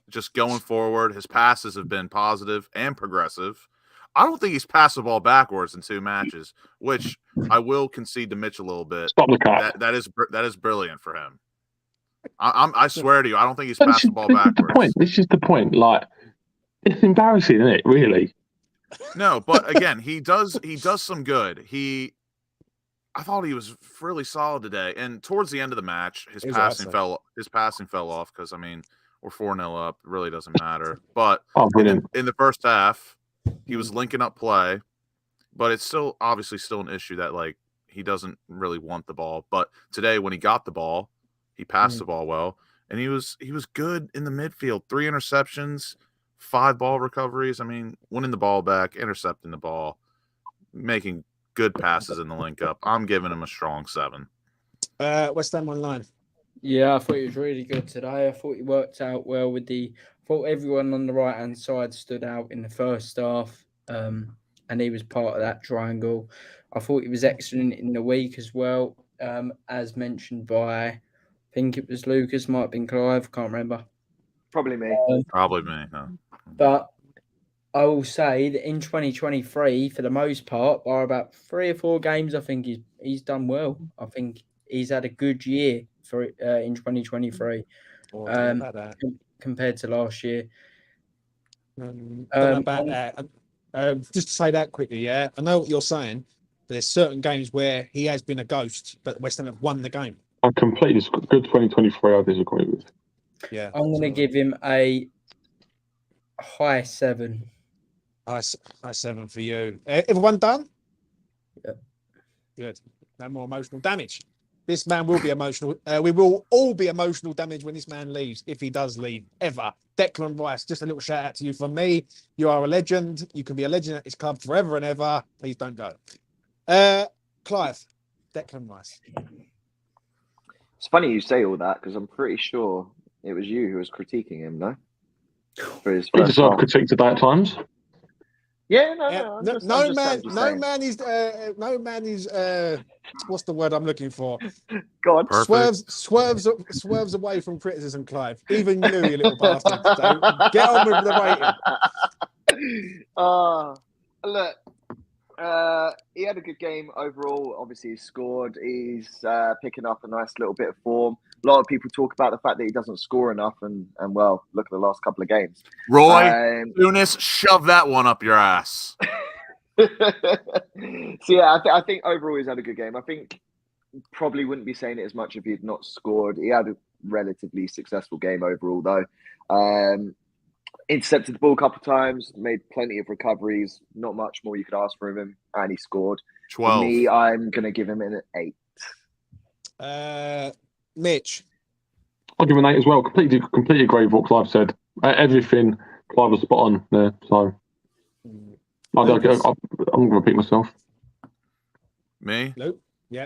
[SPEAKER 3] Just going forward, his passes have been positive and progressive. I don't think he's passed the ball backwards in 2 matches, which I will concede to Mitch a little bit.
[SPEAKER 4] Stop the cat.
[SPEAKER 3] That is brilliant for him. I swear to you, I don't think he's passed the ball backwards.
[SPEAKER 4] This is the point. Like, it's embarrassing, isn't it? Really?
[SPEAKER 3] No, but again, he does some good. I thought he was really solid today, and towards the end of the match, his passing fell off because we're 4-0 up. It really doesn't matter. But in the first half, he was linking up play, but it's still obviously an issue that like he doesn't really want the ball. But today, when he got the ball, he passed the ball well, and he was good in the midfield. 3 interceptions, 5 ball recoveries. Winning the ball back, intercepting the ball, making good passes in the link up. I'm giving him a strong 7.
[SPEAKER 2] WestHamOnline.
[SPEAKER 6] Yeah, I thought he was really good today. I thought he worked out well with I thought everyone on the right-hand side stood out in the first half, and he was part of that triangle. I thought he was excellent in the week as well, as mentioned by, I think it was Lucas, might have been Clive, can't remember.
[SPEAKER 5] Probably me.
[SPEAKER 3] Probably me, no.
[SPEAKER 6] But I will say that in 2023, for the most part, by about 3 or 4 games, I think he's done well. I think he's had a good year for in 2023 compared to last year.
[SPEAKER 2] Don't know about that. Just to say that quickly, yeah. I know what you're saying, but there's certain games where he has been a ghost, but West Ham have won the game.
[SPEAKER 4] I completely good 2023. I disagree with.
[SPEAKER 2] Yeah,
[SPEAKER 6] I'm going to give him a high 7.
[SPEAKER 2] High 7 for you. Everyone done?
[SPEAKER 6] Yeah.
[SPEAKER 2] Good. No more emotional damage. This man will be emotional. We will all be emotional damage when this man leaves, if he does leave, ever. Declan Rice, just a little shout out to you from me. You are a legend. You can be a legend at this club forever and ever. Please don't go. Clive, Declan Rice.
[SPEAKER 5] It's funny you say all that because I'm pretty sure it was you who was critiquing him, no? For his
[SPEAKER 4] He
[SPEAKER 5] first
[SPEAKER 4] deserved
[SPEAKER 5] half.
[SPEAKER 4] critique today at times.
[SPEAKER 5] Yeah,
[SPEAKER 2] No man is what's the word I'm looking for?
[SPEAKER 5] God,
[SPEAKER 2] Swerves away from criticism, Clive. Even you little bastard. So get on with the rating.
[SPEAKER 5] Look, he had a good game overall. Obviously, he scored. He's picking up a nice little bit of form. A lot of people talk about the fact that he doesn't score enough, and well, look at the last couple of games.
[SPEAKER 3] Roy Eunice, shove that one up your ass.
[SPEAKER 5] So yeah, I think overall he's had a good game. I think probably wouldn't be saying it as much if he'd not scored. He had a relatively successful game overall, though. Intercepted the ball a couple of times, made plenty of recoveries. Not much more you could ask from him, and he scored.
[SPEAKER 3] 12.
[SPEAKER 5] For me, I'm going to give him an
[SPEAKER 2] 8. Mitch.
[SPEAKER 4] I'll give him an 8 as well. Completely agree with what Clive said. Everything Clive was spot on there. So I'm going to repeat myself.
[SPEAKER 3] Me?
[SPEAKER 2] Nope. Yeah.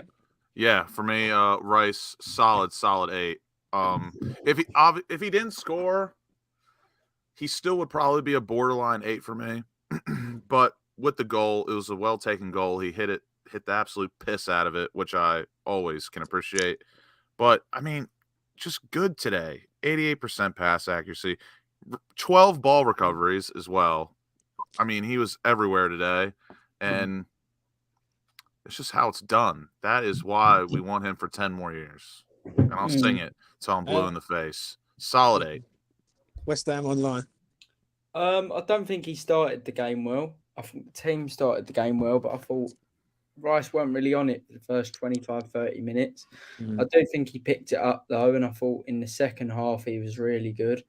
[SPEAKER 3] Yeah, for me, Rice, solid 8. If he didn't score, he still would probably be a borderline 8 for me. But with the goal, it was a well-taken goal. He hit the absolute piss out of it, which I always can appreciate. But, just good today. 88% pass accuracy. 12 ball recoveries as well. He was everywhere today. And It's just how it's done. That is why we want him for 10 more years. And I'll sing it till I'm blue in the face. Solid 8.
[SPEAKER 2] WestHamOnline.
[SPEAKER 6] I don't think he started the game well. I think the team started the game well, but I thought Rice weren't really on it for the first 25, 30 minutes. I do think he picked it up, though, and I thought in the second half he was really good.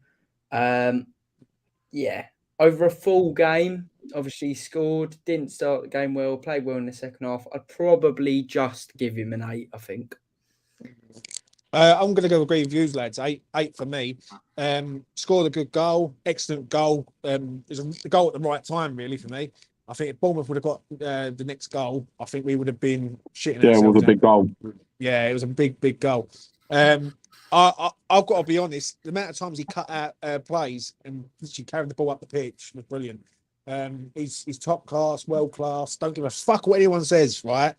[SPEAKER 6] Over a full game, obviously he scored, didn't start the game well, played well in the second half. I'd probably just give him an 8, I think.
[SPEAKER 2] I'm going to go agree with you, lads. 8 for me. Scored a good goal, excellent goal. It was a goal at the right time, really, for me. I think if Bournemouth would have got the next goal, I think we would have been shitting ourselves.
[SPEAKER 4] Yeah, it was a big goal.
[SPEAKER 2] Yeah, it was a big goal. I've got to be honest, the amount of times he cut out plays and literally carried the ball up the pitch was brilliant. He's top class, world class. Don't give a fuck what anyone says, right?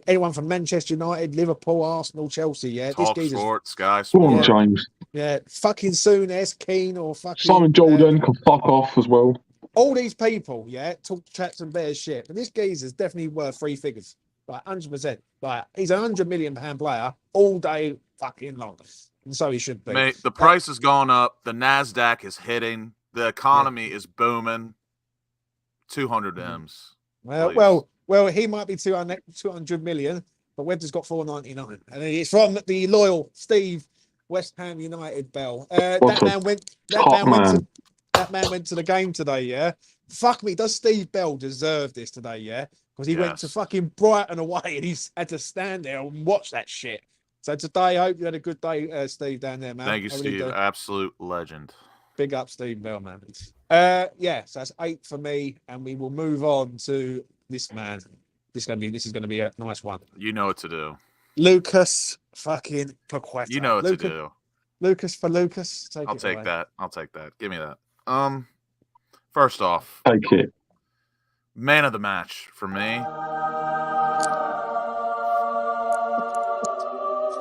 [SPEAKER 2] Anyone from Manchester United, Liverpool, Arsenal, Chelsea, yeah.
[SPEAKER 3] Talk Sport, Sky
[SPEAKER 4] Go on,
[SPEAKER 3] Sport.
[SPEAKER 4] James.
[SPEAKER 2] Yeah, fucking Souness, Keane, or fucking
[SPEAKER 4] Simon Jordan can fuck off as well.
[SPEAKER 2] all these people, yeah, talk tracks and bears shit. But this geezer's definitely worth 3 figures. Like 100%. Like he's a £100 million player all day fucking long. And so he should be.
[SPEAKER 3] Mate, the price has gone up. The NASDAQ is hitting. The economy is booming. 200 M's.
[SPEAKER 2] Well, he might be 200 million, but Webster's got 499. And it's from the loyal Steve, West Ham United Bell. That man went to the game today, yeah. Fuck me, does Steve Bell deserve this today, yeah? Because he went to fucking Brighton away and he's had to stand there and watch that shit. So today, I hope you had a good day, Steve, down there, man.
[SPEAKER 3] Thank you, Steve. Absolute legend.
[SPEAKER 2] Big up, Steve Bell, man. So that's 8 for me, and we will move on to this man. This is gonna be a nice one.
[SPEAKER 3] You know what to do.
[SPEAKER 2] Lucas fucking Paqueta.
[SPEAKER 3] You know what to do.
[SPEAKER 2] Lucas for Lucas.
[SPEAKER 3] I'll take that. Give me that. First off,
[SPEAKER 4] take it.
[SPEAKER 3] Man of the match for me.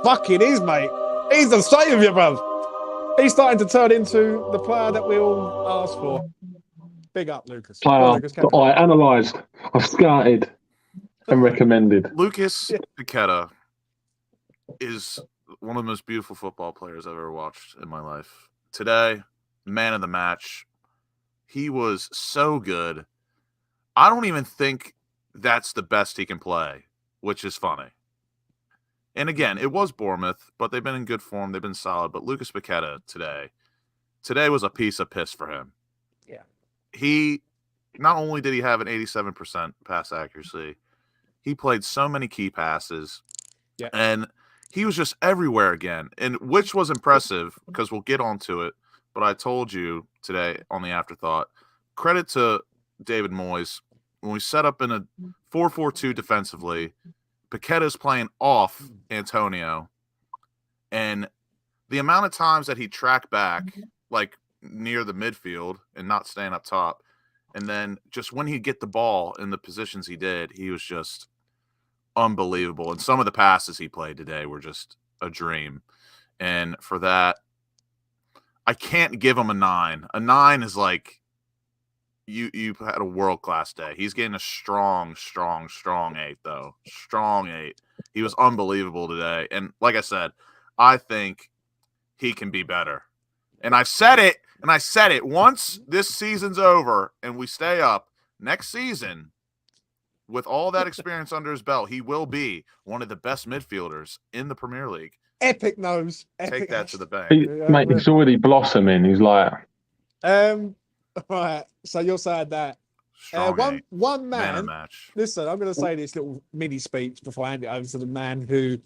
[SPEAKER 2] Fucking is, mate. He's the saviour, bruv. He's starting to turn into the player that we all asked for. Big up, Lucas.
[SPEAKER 4] Player that I analysed, I've scouted and recommended.
[SPEAKER 3] Lucas Paqueta is one of the most beautiful football players I've ever watched in my life. Today, man of the match. He was so good. I don't even think that's the best he can play, which is funny. And again, it was Bournemouth, but they've been in good form. They've been solid. But Lucas Paqueta today was a piece of piss for him.
[SPEAKER 2] Yeah.
[SPEAKER 3] He, not only did he have an 87% pass accuracy, he played so many key passes.
[SPEAKER 2] Yeah.
[SPEAKER 3] And he was just everywhere again. And which was impressive because we'll get onto it. But I told you today on the afterthought, credit to David Moyes. When we set up in a 4-4-2 defensively, Paqueta's playing off Antonio, and the amount of times that he tracked back, like near the midfield and not staying up top, and then just when he'd get the ball in the positions he did, he was just unbelievable. And some of the passes he played today were just a dream. And for that, I can't give him a 9. A 9 is like, you had a world-class day. He's getting a strong 8, though. Strong 8. He was unbelievable today. And like I said, I think he can be better. And I said it, once this season's over and we stay up, next season, with all that experience under his belt, he will be one of the best midfielders in the Premier League.
[SPEAKER 2] Epic nose.
[SPEAKER 3] Take that to the bank.
[SPEAKER 4] Mate, he's already blossoming. He's like...
[SPEAKER 2] Right, so you're saying that one man
[SPEAKER 3] match.
[SPEAKER 2] Listen, I'm going to say this little mini speech before I hand it over to the man who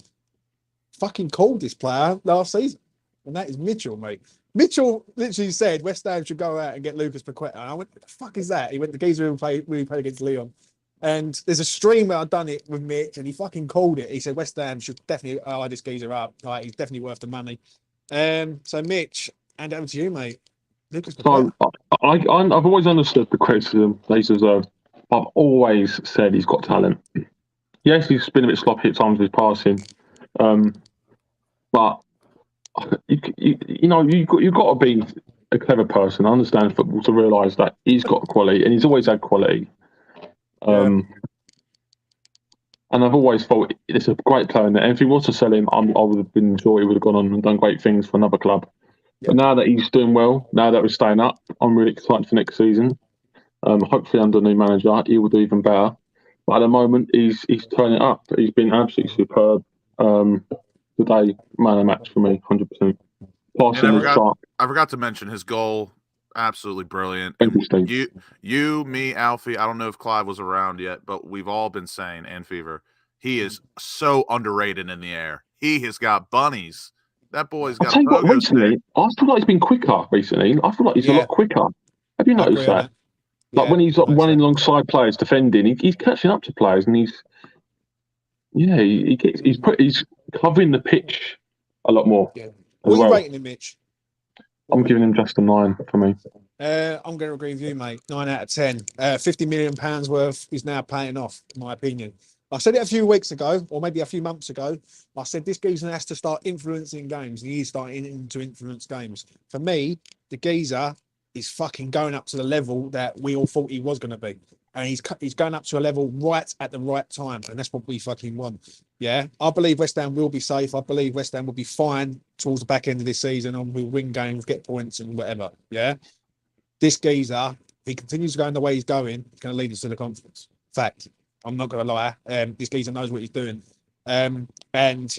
[SPEAKER 2] fucking called this player last season, and that is Mitchell, mate. Mitchell literally said West Ham should go out and get Lucas Paqueta. And I went, what the fuck is that? He went, the geezer we played against Leon. And there's a stream where I've done it with Mitch, and he fucking called it. He said West Ham should definitely eye this geezer up. Like, he's definitely worth the money. So Mitch, hand it over to you, mate.
[SPEAKER 4] So I've always understood the criticism they deserve. I've always said he's got talent. Yes, he's been a bit sloppy at times with his passing, but you've got to be a clever person, understand football to realise that he's got quality, and he's always had quality. And I've always thought it's a great player. And if he was to sell him, I would have been sure he would have gone on and done great things for another club. But now that he's doing well, now that we're staying up, I'm really excited for next season. Hopefully under a new manager, he will do even better. But at the moment, he's turning it up. He's been absolutely superb. Today, man of the match for me, 100%.
[SPEAKER 3] I forgot to mention his goal. Absolutely brilliant. And you, me, Alfie, I don't know if Clive was around yet, but we've all been saying, and Fever, he is so underrated in the air. He has got bunnies. That boy's got a pogo
[SPEAKER 4] recently,
[SPEAKER 3] stick.
[SPEAKER 4] I feel like he's been quicker recently. I feel like he's a lot quicker. Have you noticed that? Like when he's running alongside players defending, he's catching up to players, and he's covering the pitch a lot more.
[SPEAKER 2] Yeah. What are you rating him, Mitch?
[SPEAKER 4] I'm giving him just a 9 for me.
[SPEAKER 2] I'm going to agree with you, mate. 9 out of 10. £50 million worth is now paying off, in my opinion. I said it a few weeks ago, or maybe a few months ago. I said this geezer has to start influencing games. He is starting to influence games. For me, the geezer is fucking going up to the level that we all thought he was going to be. And he's going up to a level right at the right time. And that's what we fucking want. Yeah. I believe West Ham will be safe. I believe West Ham will be fine towards the back end of this season, and we'll win games, get points and whatever. Yeah. This geezer, if he continues going the way he's going, it's going to lead us to the conference. Fact. I'm not going to lie. This geezer knows what he's doing. And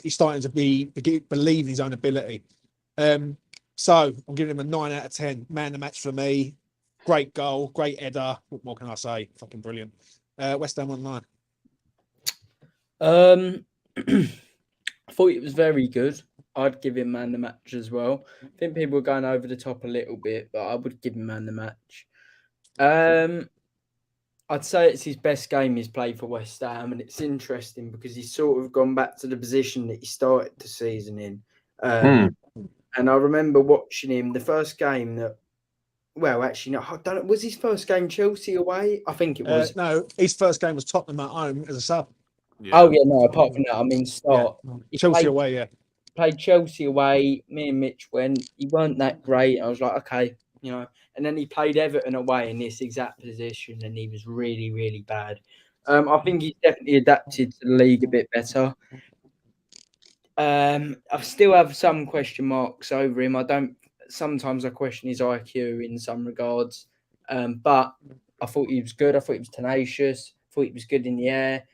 [SPEAKER 2] he's starting to believe in his own ability. So I'm giving him a 9 out of 10. Man of the match for me. Great goal, great header. What more can I say? Fucking brilliant. West Ham Online.
[SPEAKER 6] I thought it was very good. I'd give him man of the match as well. I think people were going over the top a little bit, but I would give him man of the match. I'd say it's his best game he's played for West Ham, and it's interesting because he's sort of gone back to the position that he started the season in. And I remember watching him the first game that. Well, actually, no. I don't know. Was his first game Chelsea away? I think it was.
[SPEAKER 2] No, his first game was Tottenham at home as a sub.
[SPEAKER 6] Yeah. Oh yeah, no. Apart from that, I mean, start
[SPEAKER 2] Chelsea away. Yeah,
[SPEAKER 6] played Chelsea away. Me and Mitch went. He weren't that great. I was like, okay, you know. And then he played Everton away in this exact position, and he was really, really bad. I think he's definitely adapted to the league a bit better. I still have some question marks over him. Sometimes I question his IQ in some regards, but I thought he was good. I thought he was tenacious. I thought he was good in the air.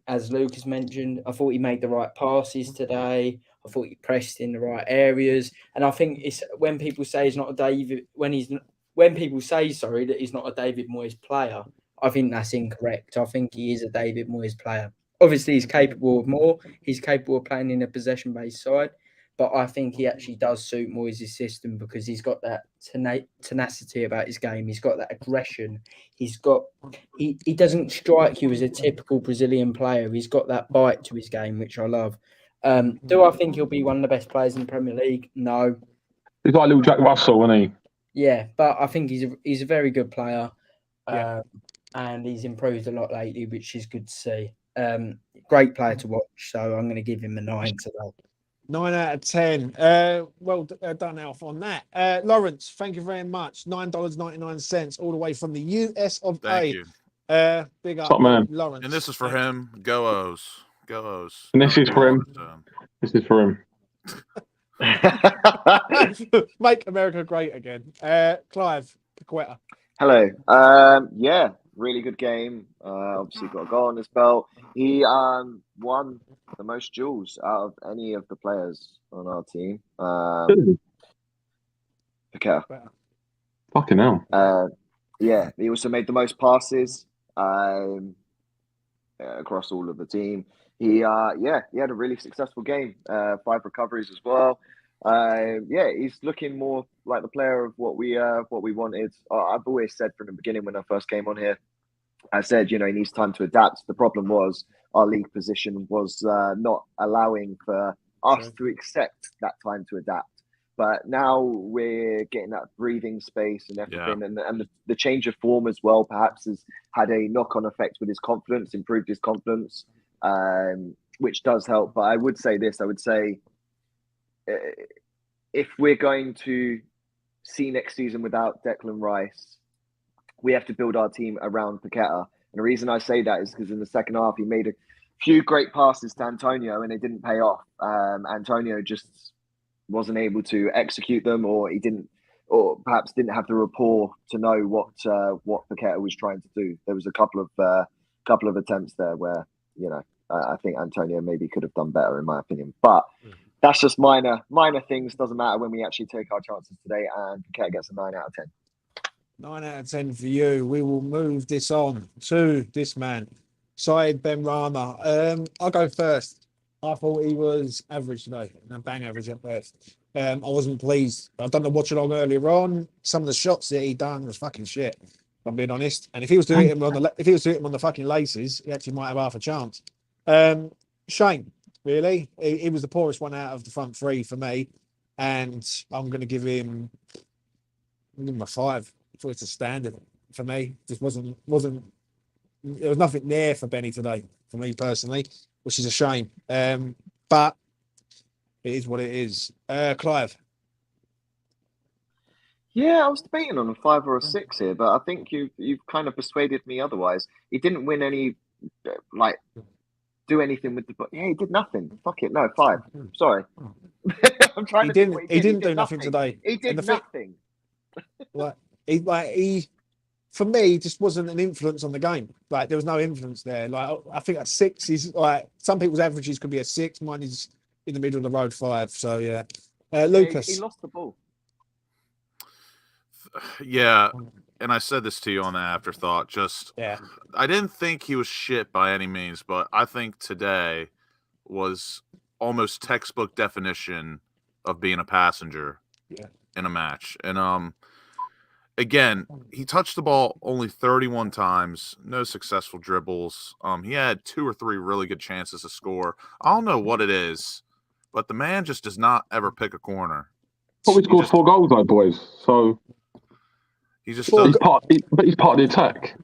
[SPEAKER 6] As Lucas mentioned, I thought he made the right passes today. I thought he pressed in the right areas. And I think it's when people say he's not a David, when people say that he's not a David Moyes player, I think that's incorrect. I think he is a David Moyes player. Obviously, he's capable of more. He's capable of playing in a possession-based side. But I think he actually does suit Moyes' system because he's got that tenacity about his game. He's got that aggression. He doesn't strike you as a typical Brazilian player. He's got that bite to his game, which I love. Do I think he'll be one of the best players in the Premier League? No.
[SPEAKER 4] He's like little Jack Russell, isn't he?
[SPEAKER 6] Yeah, but I think he's a very good player. And he's improved a lot lately, which is good to see. Great player to watch. So I'm going to give him a 9 today.
[SPEAKER 2] 9 out of 10. Well done, Alf, on that. Lawrence, thank you very much. $9.99 all the way from the US of A.
[SPEAKER 3] Thank you.
[SPEAKER 2] Big up,
[SPEAKER 4] top man.
[SPEAKER 2] Lawrence.
[SPEAKER 3] And this is for him. Go O's. Go O's.
[SPEAKER 4] And this is for him. This is for him.
[SPEAKER 2] Make America great again. Clive, Paqueta.
[SPEAKER 5] Hello. Yeah, really good game. Obviously got a goal on his belt. He won the most duels out of any of the players on our team. Okay.
[SPEAKER 4] Fucking hell.
[SPEAKER 5] Yeah, he also made the most passes across all of the team. He had a really successful game. 5 recoveries as well. He's looking more like the player of what we wanted. I've always said from the beginning when I first came on here, I said, he needs time to adapt. The problem was our league position was not allowing for us to accept that time to adapt. But now we're getting that breathing space and everything, and the change of form as well perhaps has had a knock-on effect with his confidence, improved his confidence, which does help. But I would say this, if we're going to see next season without Declan Rice, we have to build our team around Paqueta. And the reason I say that is because in the second half, he made a few great passes to Antonio and they didn't pay off. Antonio just wasn't able to execute them, or he didn't, or perhaps didn't have the rapport to know what Paqueta was trying to do. There was a couple of attempts there where, you know, I think Antonio maybe could have done better, in my opinion. But that's just minor things. Doesn't matter when we actually take our chances today, and Paqueta gets a 9 out of 10.
[SPEAKER 2] 9 out of 10 for you. We will move this on to this man, Saeed Benrahma. I'll go first. I thought he was average today, and bang average at best. I wasn't pleased. I've done the watch along earlier on. Some of the shots that he done was fucking shit, if I'm being honest. And if he was doing him on the fucking laces, he actually might have half a chance. Shame, really. He was the poorest one out of the front three for me, and I'm going to give him a 5. I thought it's a standard for me. Just wasn't. There was nothing there for Benny today, for me personally, which is a shame. But it is what it is. Clive.
[SPEAKER 5] Yeah, I was debating on a 5 or a 6 here, but I think you've kind of persuaded me otherwise. He didn't win any, like, do anything with the. Yeah, he did nothing. Fuck it, no 5. Sorry, I'm trying
[SPEAKER 2] He
[SPEAKER 5] to.
[SPEAKER 2] didn't.
[SPEAKER 5] Think what
[SPEAKER 2] He didn't do nothing today.
[SPEAKER 5] He did nothing.
[SPEAKER 2] He for me just wasn't an influence on the game. Like there was no influence there. Like I think at 6, he's like some people's averages could be a 6. Mine is in the middle of the road 5. So yeah, Lucas.
[SPEAKER 5] He lost the ball.
[SPEAKER 3] Yeah, and I said this to you on the afterthought. I didn't think he was shit by any means, but I think today was almost textbook definition of being a passenger in a match. And again, he touched the ball only 31 times, no successful dribbles. He had 2 or 3 really good chances to score. I don't know what it is, but the man just does not ever pick a corner.
[SPEAKER 4] But we scored 4 goals though, boys. So
[SPEAKER 3] he's
[SPEAKER 4] part of the attack.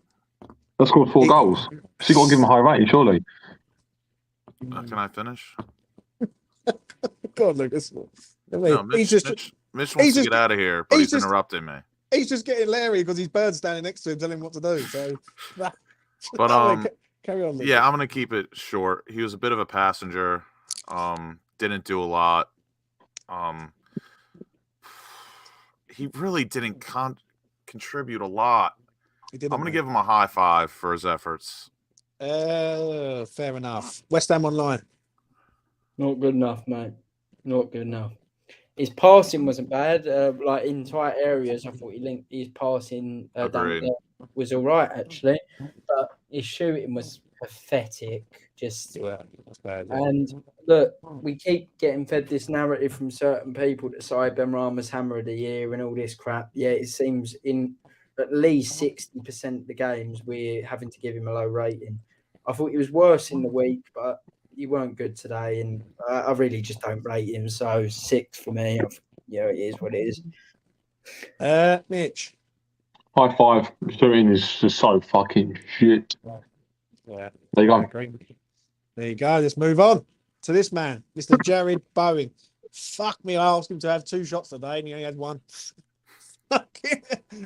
[SPEAKER 4] They scored 4 goals. So you got to give him a high rating, surely.
[SPEAKER 3] Can I finish?
[SPEAKER 2] Go on, Lucas.
[SPEAKER 3] No, Mitch wants to get out of here, but he's interrupting me.
[SPEAKER 2] He's just getting Larry because his bird's standing next to him, telling him what to do. So,
[SPEAKER 3] but
[SPEAKER 2] carry on. Lucas.
[SPEAKER 3] Yeah, I'm gonna keep it short. He was a bit of a passenger. Didn't do a lot. He really didn't contribute a lot. I'm gonna give him a high 5 for his efforts.
[SPEAKER 2] Fair enough. WestHamOnline.
[SPEAKER 6] Not good enough, mate. Not good enough. His passing wasn't bad. Like in tight areas, I thought his passing down there was all right actually, but his shooting was pathetic. Just
[SPEAKER 2] that's bad. Yeah.
[SPEAKER 6] And look, we keep getting fed this narrative from certain people that Saeed Benrahma's hammer of the year and all this crap. Yeah, it seems in at least 60% of the games we're having to give him a low rating. I thought he was worse in the week, but he weren't good today, and I really just don't rate him. So 6 for me. It is what it is.
[SPEAKER 2] Mitch.
[SPEAKER 4] High 5. Shooting is just so fucking shit.
[SPEAKER 2] Yeah.
[SPEAKER 4] There you go.
[SPEAKER 2] There you go. Let's move on to this man, Mr. Jared Bowen. Fuck me, I asked him to have 2 shots today, and he only had 1.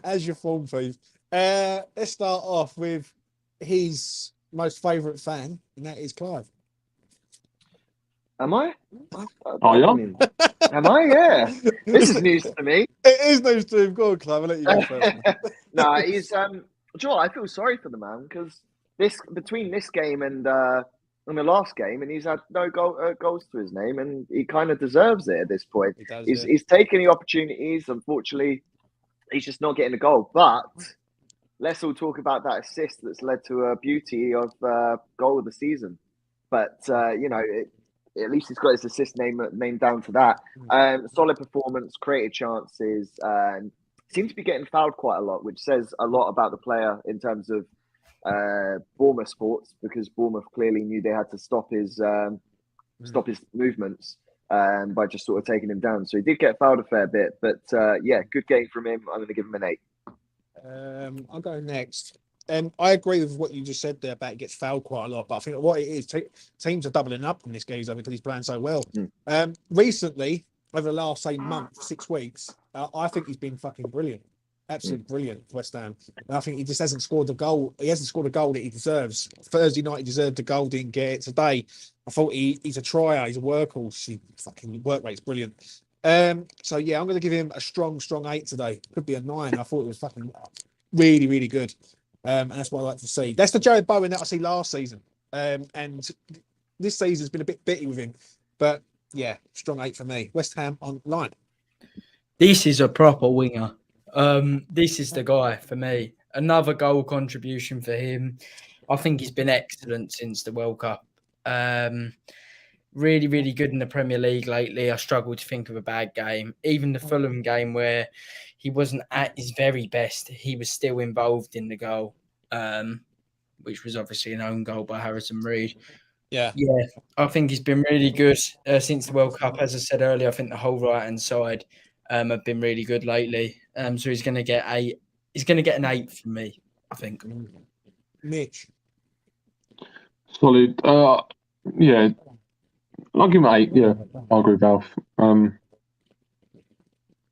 [SPEAKER 2] As your form thief. Let's start off with his most favourite fan, and that is Clive.
[SPEAKER 5] Am I?
[SPEAKER 4] Oh, yeah?
[SPEAKER 5] Am I? Yeah. This is news to me.
[SPEAKER 2] It is news to him. Go on, Clive. I'll let you go first.
[SPEAKER 5] No, he's. Do you know what? I feel sorry for the man because between this game and the last game, and he's had no goals to his name, and he kind of deserves it at this point. He's taking the opportunities. Unfortunately, he's just not getting a goal. But let's all talk about that assist that's led to a beauty of goal of the season. But at least he's got his assist name down to that. Solid performance, created chances, and seems to be getting fouled quite a lot, which says a lot about the player in terms of Bournemouth sports, because Bournemouth clearly knew they had to stop his movements by just sort of taking him down. So he did get fouled a fair bit, but good game from him. I'm going to give him an 8.
[SPEAKER 2] I'll go next. I agree with what you just said there about he gets fouled quite a lot, but I think what it is, teams are doubling up in this game because he's playing so well. Recently, over the last, say, month, 6 weeks, I think he's been fucking brilliant. Absolutely brilliant for West Ham. And I think he just hasn't scored the goal. He hasn't scored a goal that he deserves. Thursday night, he deserved the goal, didn't get it. Today, I thought he's a trier. He's a workhorse. He fucking work rate's brilliant. So yeah, I'm going to give him a strong 8 today. Could be a 9. I thought it was fucking really, really good. And that's what I like to see. That's the Jared Bowen that I see last season. And this season's been a bit bitty with him. But yeah, strong 8 for me. West Ham online.
[SPEAKER 6] This is a proper winger. This is the guy for me. Another goal contribution for him. I think he's been excellent since the World Cup. Really, really good in the Premier League lately. I struggle to think of a bad game. Even the Fulham game where he wasn't at his very best, he was still involved in the goal, which was obviously an own goal by Harrison Reed.
[SPEAKER 2] Yeah,
[SPEAKER 6] I think he's been really good since the World Cup. As I said earlier, I think the whole right-hand side have been really good lately. So he's going to get 8. He's going to get an 8 from me, I think.
[SPEAKER 2] Mitch.
[SPEAKER 4] Solid. Yeah, I'll give him an 8. Yeah, I agree with Alf.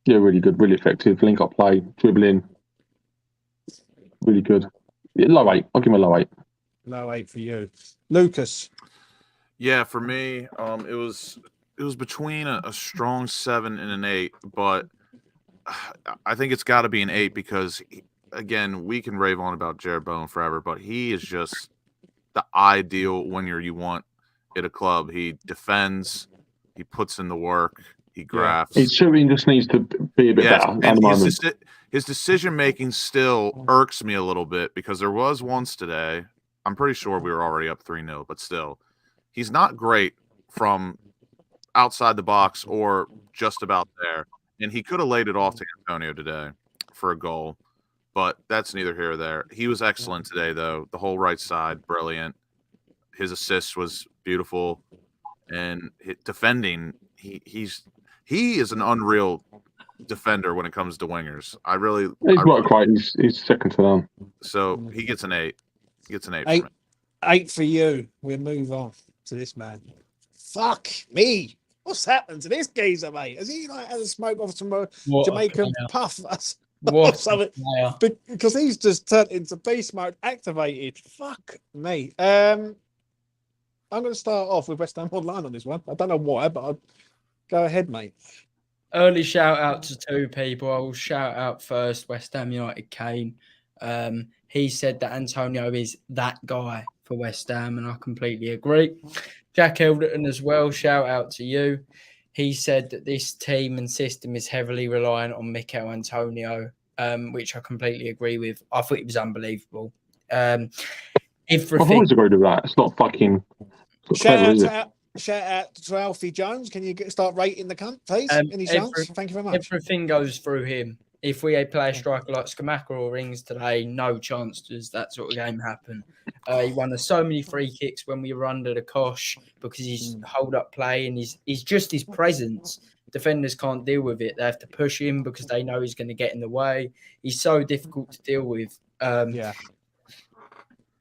[SPEAKER 4] Yeah, really good, really effective. Link up play, dribbling, really good. Yeah, low 8. I'll give him a low 8.
[SPEAKER 2] Low 8 for you, Lucas.
[SPEAKER 3] Yeah, for me, it was between a strong 7 and an 8, but I think it's got to be an 8 because, again, we can rave on about Jared Bowen forever, but he is just the ideal winger you want at a club. He defends, he puts in the work, he grafts.
[SPEAKER 4] His shooting just needs to be a bit better at the moment.
[SPEAKER 3] His decision-making still irks me a little bit because there was once today, I'm pretty sure we were already up 3-0, but still, he's not great from outside the box or just about there. And he could have laid it off to Antonio today for a goal, but that's neither here or there. He was excellent today, though. The whole right side, brilliant. His assist was beautiful. And defending, he is an unreal defender when it comes to wingers.
[SPEAKER 4] He's not quite. He's second to none.
[SPEAKER 3] So he gets an 8. He gets an 8
[SPEAKER 2] 8,
[SPEAKER 3] for me.
[SPEAKER 2] 8 for you. We'll move on to this man. Fuck me. What's happened to this geezer, mate? Has he had a smoke off some Jamaican puff?
[SPEAKER 6] What?
[SPEAKER 2] Something? Because he's just turned into beast mode activated. Fuck me. I'm going to start off with West Ham Online on this one. I don't know why, but I'll go ahead, mate.
[SPEAKER 6] Early shout out to 2 people. I will shout out first West Ham United Kane. He said that Antonio is that guy for West Ham, and I completely agree. Jack Elderton as well, shout out to you. He said that this team and system is heavily reliant on Mikel Antonio, which I completely agree with. I thought it was unbelievable.
[SPEAKER 4] I've always agreed with that. It's not fucking
[SPEAKER 2] Shout out to Alfie Jones. Can you start rating the cunt, please? Any chance? Thank you very much.
[SPEAKER 6] Everything goes through him. If we play a striker like Skamaka or Rings today, no chance does that sort of game happen. He won us so many free kicks when we were under the cosh because he's hold up play and he's just his presence. Defenders can't deal with it. They have to push him because they know he's going to get in the way. He's so difficult to deal with.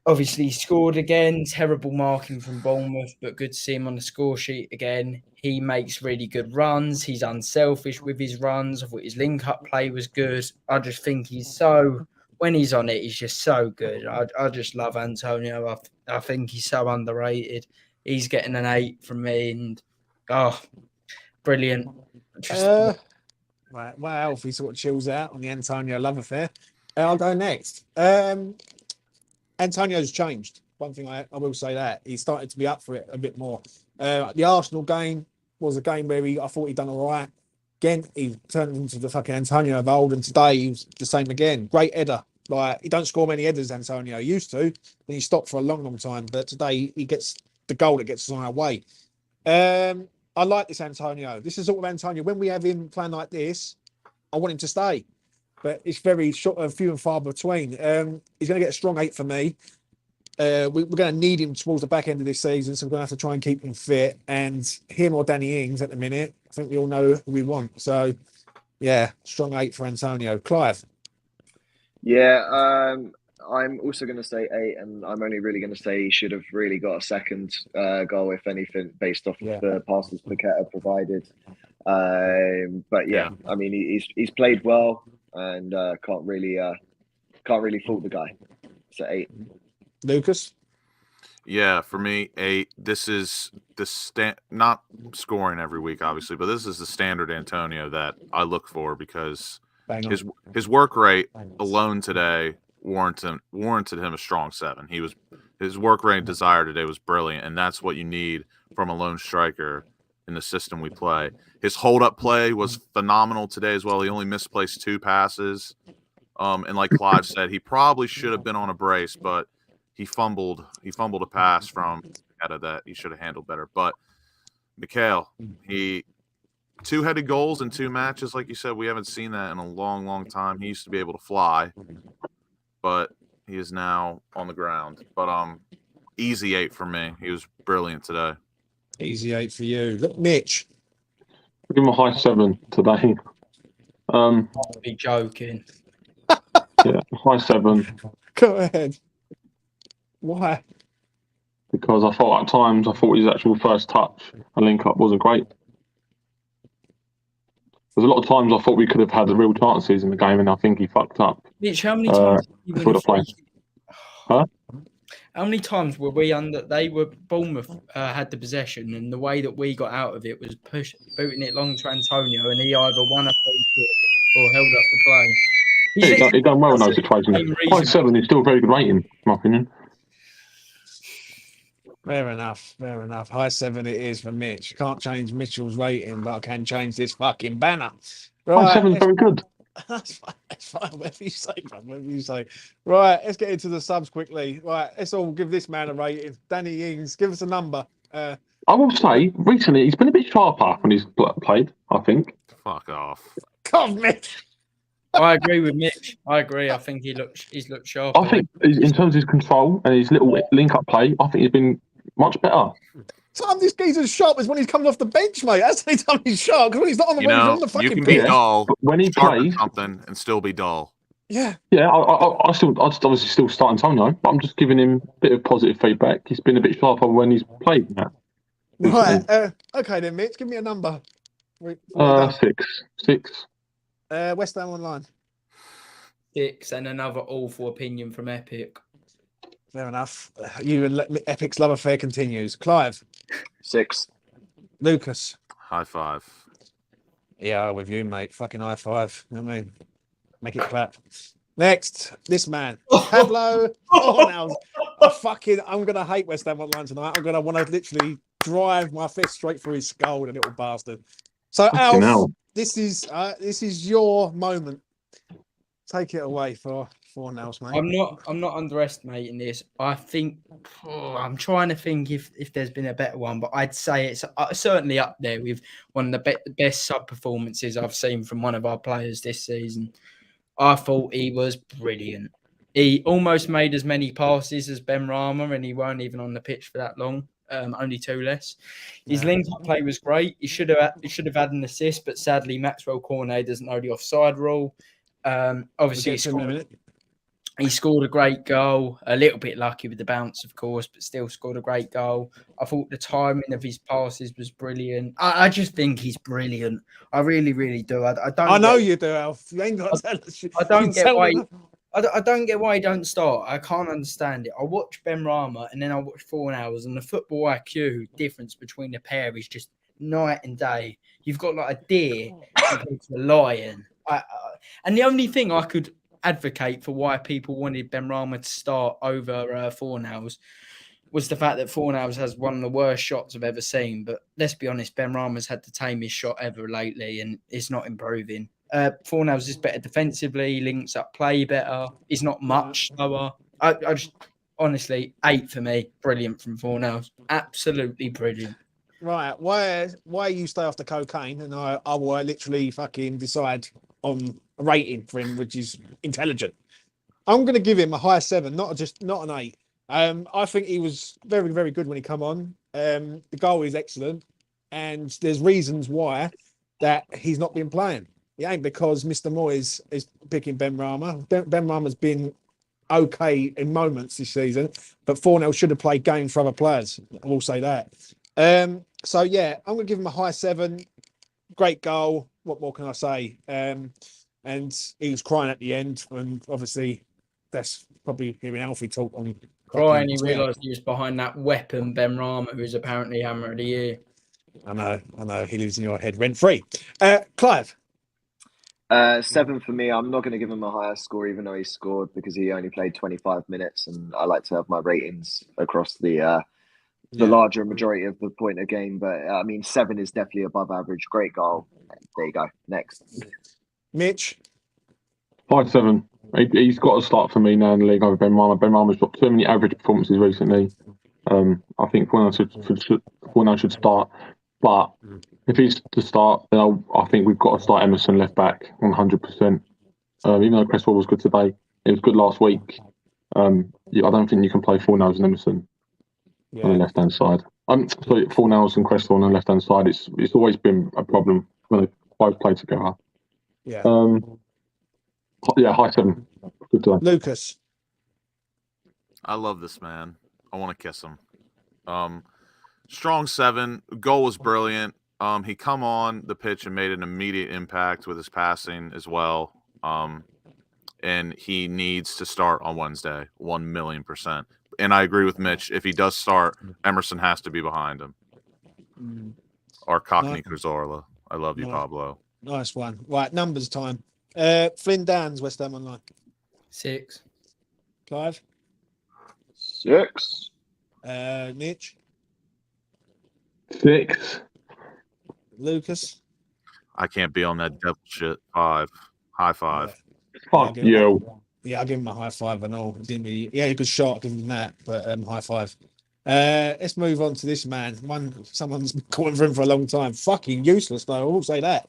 [SPEAKER 6] Obviously, he scored again. Terrible marking from Bournemouth, but good to see him on the score sheet again. He makes really good runs. He's unselfish with his runs. I thought his link-up play was good. I just think when he's on it, he's just so good. I just love Antonio. I think he's so underrated. He's getting an 8 from me, and brilliant.
[SPEAKER 2] Right, well, Alfie sort of chills out on the Antonio love affair. I'll go next. Antonio's changed. One thing I will say that he's started to be up for it a bit more. The Arsenal game was a game where I thought he'd done all right. Again, he turned into the fucking Antonio of old, and today he was the same again. Great header. Like, he don't score many headers, Antonio used to. Then he stopped for a long time, but today he gets the goal that gets us on our way. I like this Antonio. This is sort of Antonio. When we have him playing like this, I want him to stay. But it's very short, few and far between. He's going to get a strong 8 for me. We're going to need him towards the back end of this season, so we're going to have to try and keep him fit. And him or Danny Ings at the minute, I think we all know who we want. So, yeah, strong 8 for Antonio. Clive?
[SPEAKER 5] Yeah, I'm also going to say 8, and I'm only really going to say he should have really got a second goal, if anything, based off of the passes Paqueta provided. But yeah, I mean, he's played well. and can't really fault the guy. So 8.
[SPEAKER 2] Lucas?
[SPEAKER 3] Yeah, for me, 8. This is the not scoring every week, obviously, but this is the standard Antonio that I look for because his work rate alone today warranted him a strong 7. His work rate and desire today was brilliant, and that's what you need from a lone striker in the system we play. His hold-up play was phenomenal today as well. He only misplaced 2 passes. And like Clive said, he probably should have been on a brace, but he fumbled a pass from Etta that he should have handled better. But Mikhail, he 2-headed goals in 2 matches, like you said, we haven't seen that in a long, long time. He used to be able to fly, but he is now on the ground. But easy 8 for me. He was brilliant today.
[SPEAKER 2] Easy 8 for you. Look, Mitch.
[SPEAKER 4] I'll give him a high 7 today.
[SPEAKER 6] I'll be joking.
[SPEAKER 4] Yeah, high 7.
[SPEAKER 2] Go ahead. Why?
[SPEAKER 4] Because I thought at times his actual first touch and link up wasn't great. There's a lot of times I thought we could have had the real chances in the game, and I think he fucked up.
[SPEAKER 6] Mitch, how many times
[SPEAKER 4] before the play? Huh?
[SPEAKER 6] How many times were we under? Bournemouth had the possession, and the way that we got out of it was booting it long to Antonio, and he either won a free kick or held up the play.
[SPEAKER 4] He done well in those situations. High 7 is still a very good rating, in my opinion.
[SPEAKER 2] Fair enough. High 7 it is for Mitch. Can't change Mitchell's rating, but I can change this fucking banner. Right,
[SPEAKER 4] high 7 is very good.
[SPEAKER 2] That's fine. Whatever you say, man. Whatever you say. Right, let's get into the subs quickly. Right, let's all give this man a rating. Danny Ings, give us a number.
[SPEAKER 4] I will say, recently, he's been a bit sharper when he's played, I think.
[SPEAKER 3] Fuck off.
[SPEAKER 2] God, Mitch.
[SPEAKER 6] I agree with Mitch. I agree. I think he's looked sharp.
[SPEAKER 4] I think in terms of his control and his little link-up play, I think he's been much better.
[SPEAKER 2] Time this geezer's sharp is when he's coming off the bench, mate. That's the only time he's sharp, because when he's not on the bench, he's on the fucking
[SPEAKER 3] you can
[SPEAKER 2] bench.
[SPEAKER 3] be dull,
[SPEAKER 4] but when he plays
[SPEAKER 3] something and still be dull.
[SPEAKER 2] Yeah.
[SPEAKER 4] Yeah, I just obviously still start Antonio, but I'm just giving him a bit of positive feedback. He's been a bit sharper when he's played that.
[SPEAKER 2] Right. Okay then, Mitch, give me a number.
[SPEAKER 4] 6.
[SPEAKER 2] WestHamOnline.
[SPEAKER 6] 6, and another awful opinion from Epic.
[SPEAKER 2] Fair enough. You and Epic's love affair continues. Clive.
[SPEAKER 5] 6.
[SPEAKER 2] Lucas.
[SPEAKER 3] High 5.
[SPEAKER 2] Yeah, with you, mate. Fucking high 5. You know what I mean? Make it clap. Next, this man. Pablo. Now, I'm going to hate West Ham Online tonight. I'm going to want to literally drive my fist straight through his skull, the little bastard. So, Alf, this is your moment. Take it away for 4-0, mate.
[SPEAKER 6] I'm not underestimating this. I think I'm trying to think if there's been a better one, but I'd say it's certainly up there with one of the best sub performances I've seen from one of our players this season. I thought he was brilliant. He almost made as many passes as Ben Rama, and he weren't even on the pitch for that long. Only 2 less. His link-up play was great. He should have had an assist, but sadly Maxwell Cornet doesn't know the offside rule. Obviously, he scored a great goal. A little bit lucky with the bounce, of course, but still scored a great goal. I thought the timing of his passes was brilliant. I just think he's brilliant. I really, really do. I know
[SPEAKER 2] you do, Alf. You ain't got to tell us.
[SPEAKER 6] I don't get why. I don't get why he don't start. I can't understand it. I watch Ben Rama and then I watch 4 hours, and the football IQ difference between the pair is just night and day. You've got like a deer compared to a lion. And the only thing I could advocate for why people wanted Ben Rama to start over Fornals was the fact that Fornals has one of the worst shots I've ever seen. But let's be honest, Ben Rama's had the tamest shot ever lately, and it's not improving. Fornals is better defensively, links up play better. He's not much slower. I just honestly 8 for me. Brilliant from Fornals. Absolutely brilliant.
[SPEAKER 2] Right, why you stay off the cocaine, and I will literally fucking decide on a rating for him, which is intelligent. I'm going to give him a high 7, not an 8. I think he was very, very good when he come on. The goal is excellent, and there's reasons why that he's not been playing. It ain't because Mr. Moyes is picking Ben Rama. Ben Rama's been okay in moments this season, but 4-0 should have played games for other players. I will say that. So yeah, I'm going to give him a high 7. Great goal. What more can I say? and he was crying at the end. And obviously, that's probably hearing Alfie talk on.
[SPEAKER 6] Crying, he realised he was behind that weapon, Ben Rama, who's apparently Hammer of the Year.
[SPEAKER 2] I know. He lives in your head rent free. Clive.
[SPEAKER 5] 7 for me. I'm not going to give him a higher score, even though he scored, because he only played 25 minutes, and I like to have my ratings across the larger majority of the point of game. But I mean, 7 is definitely above average. Great goal. There you go. Next,
[SPEAKER 2] Mitch.
[SPEAKER 4] 5-7. He's got to start for me now in the league over Ben Rama. Ben Rama's got too many average performances recently. I think Fornell should start. But if he's to start, then I think we've got to start Emerson left back 100%. Even though Cresswell was good today, it was good last week. I don't think you can play Fornells and Emerson on the left hand side. Sorry, Fornells and Cresswell on the left hand side. It's always been a problem when they both play together.
[SPEAKER 2] Yeah.
[SPEAKER 4] High 7. Good today.
[SPEAKER 2] Lucas.
[SPEAKER 3] I love this man. I want to kiss him. Strong 7. Goal was brilliant. He come on the pitch and made an immediate impact with his passing as well. And he needs to start on Wednesday, 1,000,000%. And I agree with Mitch. If he does start, Emerson has to be behind him. Or Cockney Cazorla. I love you, Pablo.
[SPEAKER 2] Nice one. Right, numbers time. Flynn Dans, West Ham Online.
[SPEAKER 6] 6.
[SPEAKER 2] Clive.
[SPEAKER 5] 6.
[SPEAKER 2] Mitch.
[SPEAKER 4] 6.
[SPEAKER 2] Lucas.
[SPEAKER 3] I can't be on that devil shit. 5. High 5.
[SPEAKER 4] Fuck you.
[SPEAKER 2] Yeah, I'll give him a high 5 and all. Didn't really, yeah, a good shot. I'll give him that, but high 5. Let's move on to this man. Someone's been calling for him for a long time. Fucking useless, though. I will say that.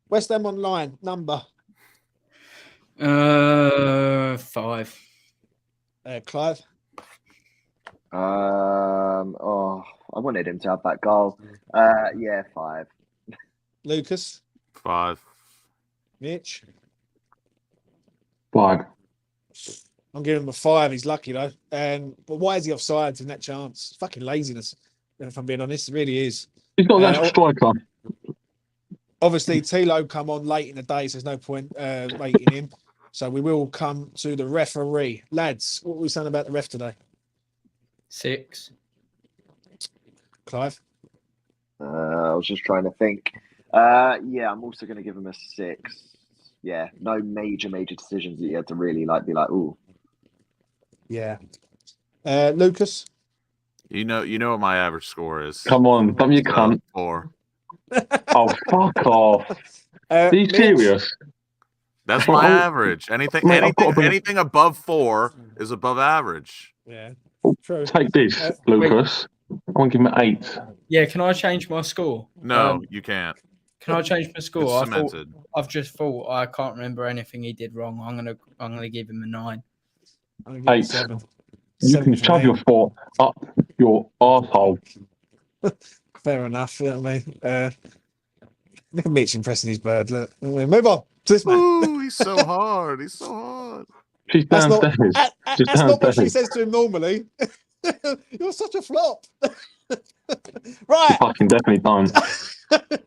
[SPEAKER 2] West Ham Online number.
[SPEAKER 6] 5.
[SPEAKER 2] Clive.
[SPEAKER 5] I wanted him to have that goal. 5.
[SPEAKER 2] Lucas.
[SPEAKER 3] 5.
[SPEAKER 2] Mitch.
[SPEAKER 4] 5.
[SPEAKER 2] I'm giving him a 5. He's lucky though. But why is he offsides in that chance? Fucking laziness. If I'm being honest, it really is.
[SPEAKER 4] He's not an actual striker.
[SPEAKER 2] Obviously, Tilo come on late in the day, so there's no point rating him. So we will come to the referee. Lads, what were we saying about the ref today?
[SPEAKER 6] 6.
[SPEAKER 2] Clive?
[SPEAKER 5] I was just trying to think. I'm also going to give him a 6. Yeah, no major decisions that you had to really be like, ooh.
[SPEAKER 2] Yeah. Lucas?
[SPEAKER 3] You know what my average score is.
[SPEAKER 4] Come on, don't you cunt.
[SPEAKER 3] 4.
[SPEAKER 4] Oh, fuck off. Are you serious?
[SPEAKER 3] That's my average. Anything above 4 is above average.
[SPEAKER 2] Yeah. True.
[SPEAKER 4] Take this, Lucas. I want to give him an 8.
[SPEAKER 6] Yeah, can I change my score?
[SPEAKER 3] No, you can't.
[SPEAKER 6] Can I change my score?
[SPEAKER 3] It's cemented.
[SPEAKER 6] I've just thought I can't remember anything he did wrong. I'm gonna give him a 9.
[SPEAKER 4] 8.
[SPEAKER 2] 7.
[SPEAKER 4] You can shove your foot up your arsehole.
[SPEAKER 2] Fair enough. You know what I mean? Look at Mitch impressing his bird. Look. Move on to this man.
[SPEAKER 3] Ooh, he's so hard. He's so hard.
[SPEAKER 4] She's downstairs.
[SPEAKER 2] That's not what she says to him normally. You're such a flop. Right.
[SPEAKER 4] She fucking definitely don't.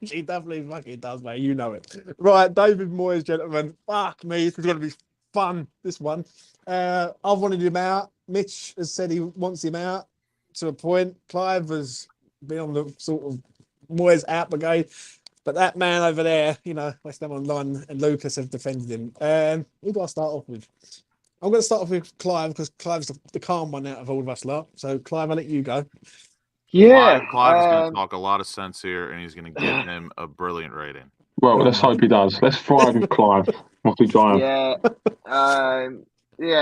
[SPEAKER 2] She definitely fucking does, mate. You know it. Right, David Moyes, gentlemen. Fuck me. This is going to be fun, this one. I've wanted him out. Mitch has said he wants him out to a point. Clive has been on the sort of Moyes out brigade. But that man over there, West Ham Online and Lucas have defended him. Who do I start off with? I'm going to start off with Clive because Clive's the calm one out of all of us lot. So, Clive, I'll let you go.
[SPEAKER 5] Yeah.
[SPEAKER 3] Clive is going to talk a lot of sense here, and he's going to give him a brilliant rating.
[SPEAKER 4] Well, let's hope he does. Let's thrive with Clive. Must be trying.
[SPEAKER 5] Yeah.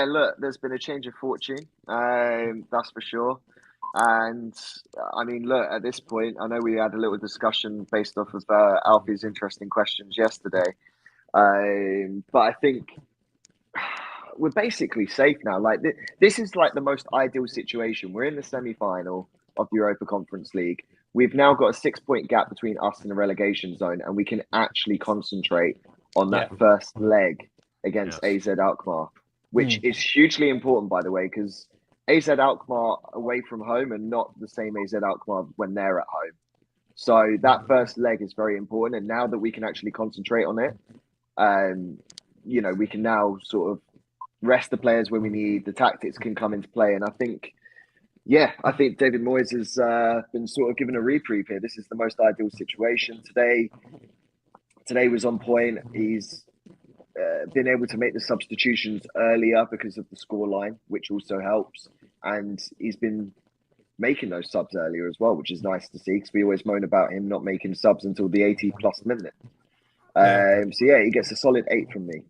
[SPEAKER 5] Look, there's been a change of fortune. That's for sure. And I mean, look, at this point, I know we had a little discussion based off of Alfie's interesting questions yesterday. But I think we're basically safe now. Like this is like the most ideal situation. We're in the semi-final of the Europa Conference League. We've now got a 6-point gap between us and the relegation zone, and we can actually concentrate on that first leg against AZ Alkmaar, which is hugely important, by the way, because AZ Alkmaar away from home and not the same AZ Alkmaar when they're at home. So that first leg is very important. And now that we can actually concentrate on it, we can now sort of rest the players when we need. The tactics can come into play, and I think David Moyes has been sort of given a reprieve here. This is the most ideal situation today. Today was on point. He's been able to make the substitutions earlier because of the scoreline, which also helps. And he's been making those subs earlier as well, which is nice to see because we always moan about him not making subs until the 80+ minute. He gets a solid 8 from me.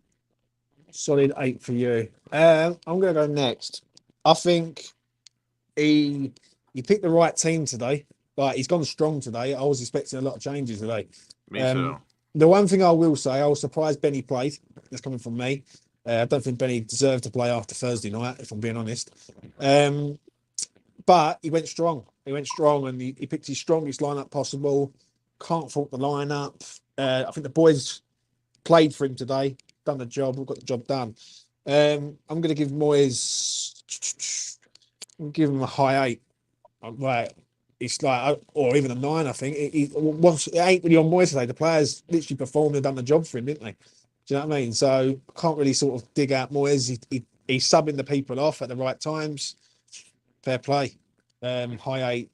[SPEAKER 2] Solid 8 for you. I'm going to go next. I think he picked the right team today. Like, he's gone strong today. I was expecting a lot of changes today.
[SPEAKER 3] Me too.
[SPEAKER 2] The one thing I will say, I was surprised Benny played. That's coming from me. I don't think Benny deserved to play after Thursday night, if I'm being honest. But he went strong. He went strong, and he picked his strongest lineup possible. Can't fault the lineup. I think the boys played for him today, done the job, got the job done. I'm going to give Moyes, give him a high 8. Right. It's like, or even a 9, I think. It ain't really on Moyes today. The players literally performed and done the job for him, didn't they? Do you know what I mean? So I can't really sort of dig out Moyes. He's subbing the people off at the right times. Fair play. High 8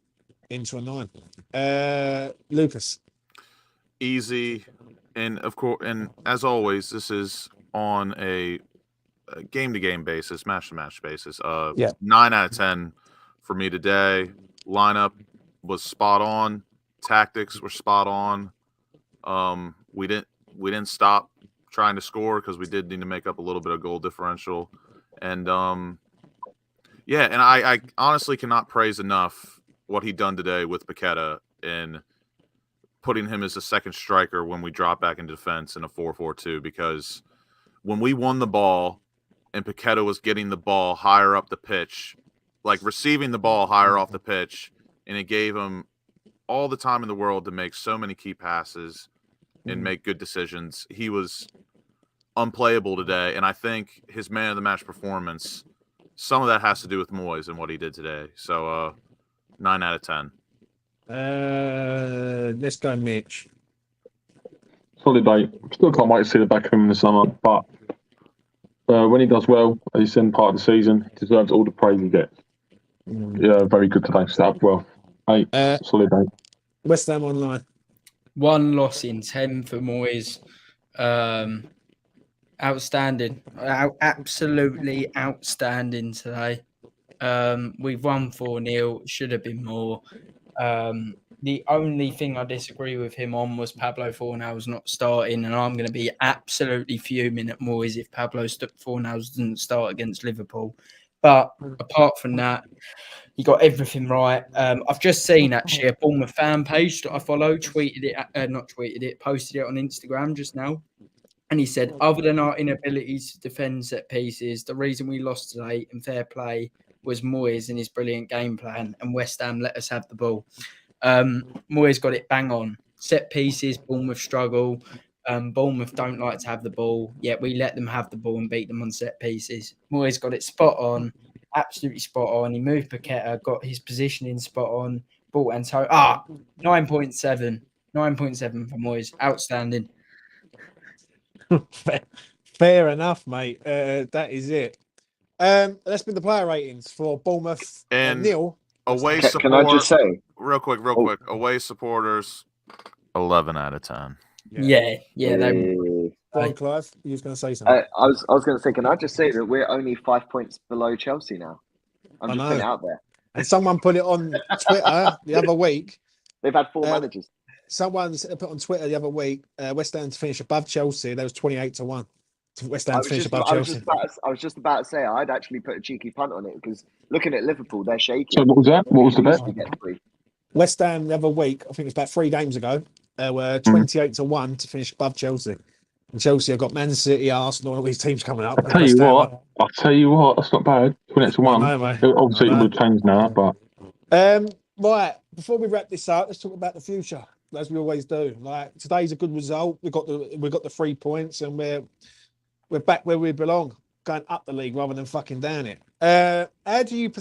[SPEAKER 2] into a 9. Lucas.
[SPEAKER 3] Easy. And of course, and as always, this is on a game-to-game basis, match-to-match basis. 9 out of 10 for me today. Lineup was spot on. Tactics were spot on. We didn't stop trying to score because we did need to make up a little bit of goal differential. And and I honestly cannot praise enough what he done today with Paqueta in putting him as a second striker when we drop back into defense in a 4-4-2, because when we won the ball and Paqueta was getting the ball higher up the pitch, like receiving the ball higher off the pitch, and it gave him all the time in the world to make so many key passes and make good decisions. He was unplayable today, and I think his man of the match performance, some of that has to do with Moyes and what he did today. So 9 out of 10.
[SPEAKER 2] Let's go Mitch.
[SPEAKER 4] Solid 8. Still can't wait to see the back of him in the summer, but when he does well, as he's in part of the season, he deserves all the praise he gets. Yeah, very good today. Set up well. 8. Solid 8.
[SPEAKER 2] WestHamOnline.
[SPEAKER 6] 1 loss in 10 for Moyes. Outstanding. Absolutely outstanding today. We've won 4-0. Should have been more. The only thing I disagree with him on was Pablo Fornals not starting, and I'm going to be absolutely fuming at Moyes if Pablo Fornals didn't start against Liverpool. But apart from that, he got everything right. I've just seen actually a Bournemouth fan page that I follow posted it on Instagram just now. And he said, other than our inabilities to defend set pieces, the reason we lost today, and fair play, was Moyes and his brilliant game plan, and West Ham let us have the ball. Moyes got it bang on. Set pieces, Bournemouth struggle. Bournemouth don't like to have the ball, yet we let them have the ball and beat them on set pieces. Moyes got it spot on, absolutely spot on. He moved Paqueta, got his positioning spot on, bought Antonio. 9.7. 9.7 for Moyes. Outstanding.
[SPEAKER 2] Fair enough, mate. That is it. That's been the player ratings for Bournemouth and Neil.
[SPEAKER 3] Away support.
[SPEAKER 5] Can I just say
[SPEAKER 3] real quick? Away supporters, 11 out of 10.
[SPEAKER 6] Yeah.
[SPEAKER 2] Go on, Clive. You was going to say something.
[SPEAKER 5] I was going to say, can I just say that we're only 5 points below Chelsea now? I'm just putting it out there.
[SPEAKER 2] And someone put it on Twitter the other week.
[SPEAKER 5] They've had 4 managers.
[SPEAKER 2] Someone put on Twitter the other week, West Ham to finish above Chelsea. There was 28-1 to West Ham to finish above Chelsea.
[SPEAKER 5] I was just about to say, I'd actually put a cheeky punt on it because looking at Liverpool, they're shaking.
[SPEAKER 4] So what was that? What was the bet?
[SPEAKER 2] West Ham the other week, I think it was about 3 games ago, were 28-1 to finish above Chelsea. And Chelsea have got Man City, Arsenal, all these teams coming up.
[SPEAKER 4] I'll tell you what, that's not bad. 28-1. Obviously, it would change now, but.
[SPEAKER 2] Right, before we wrap this up, let's talk about the future, as we always do. Like, today's a good result. We got the 3 points, and we're back where we belong, going up the league rather than fucking down it. How do you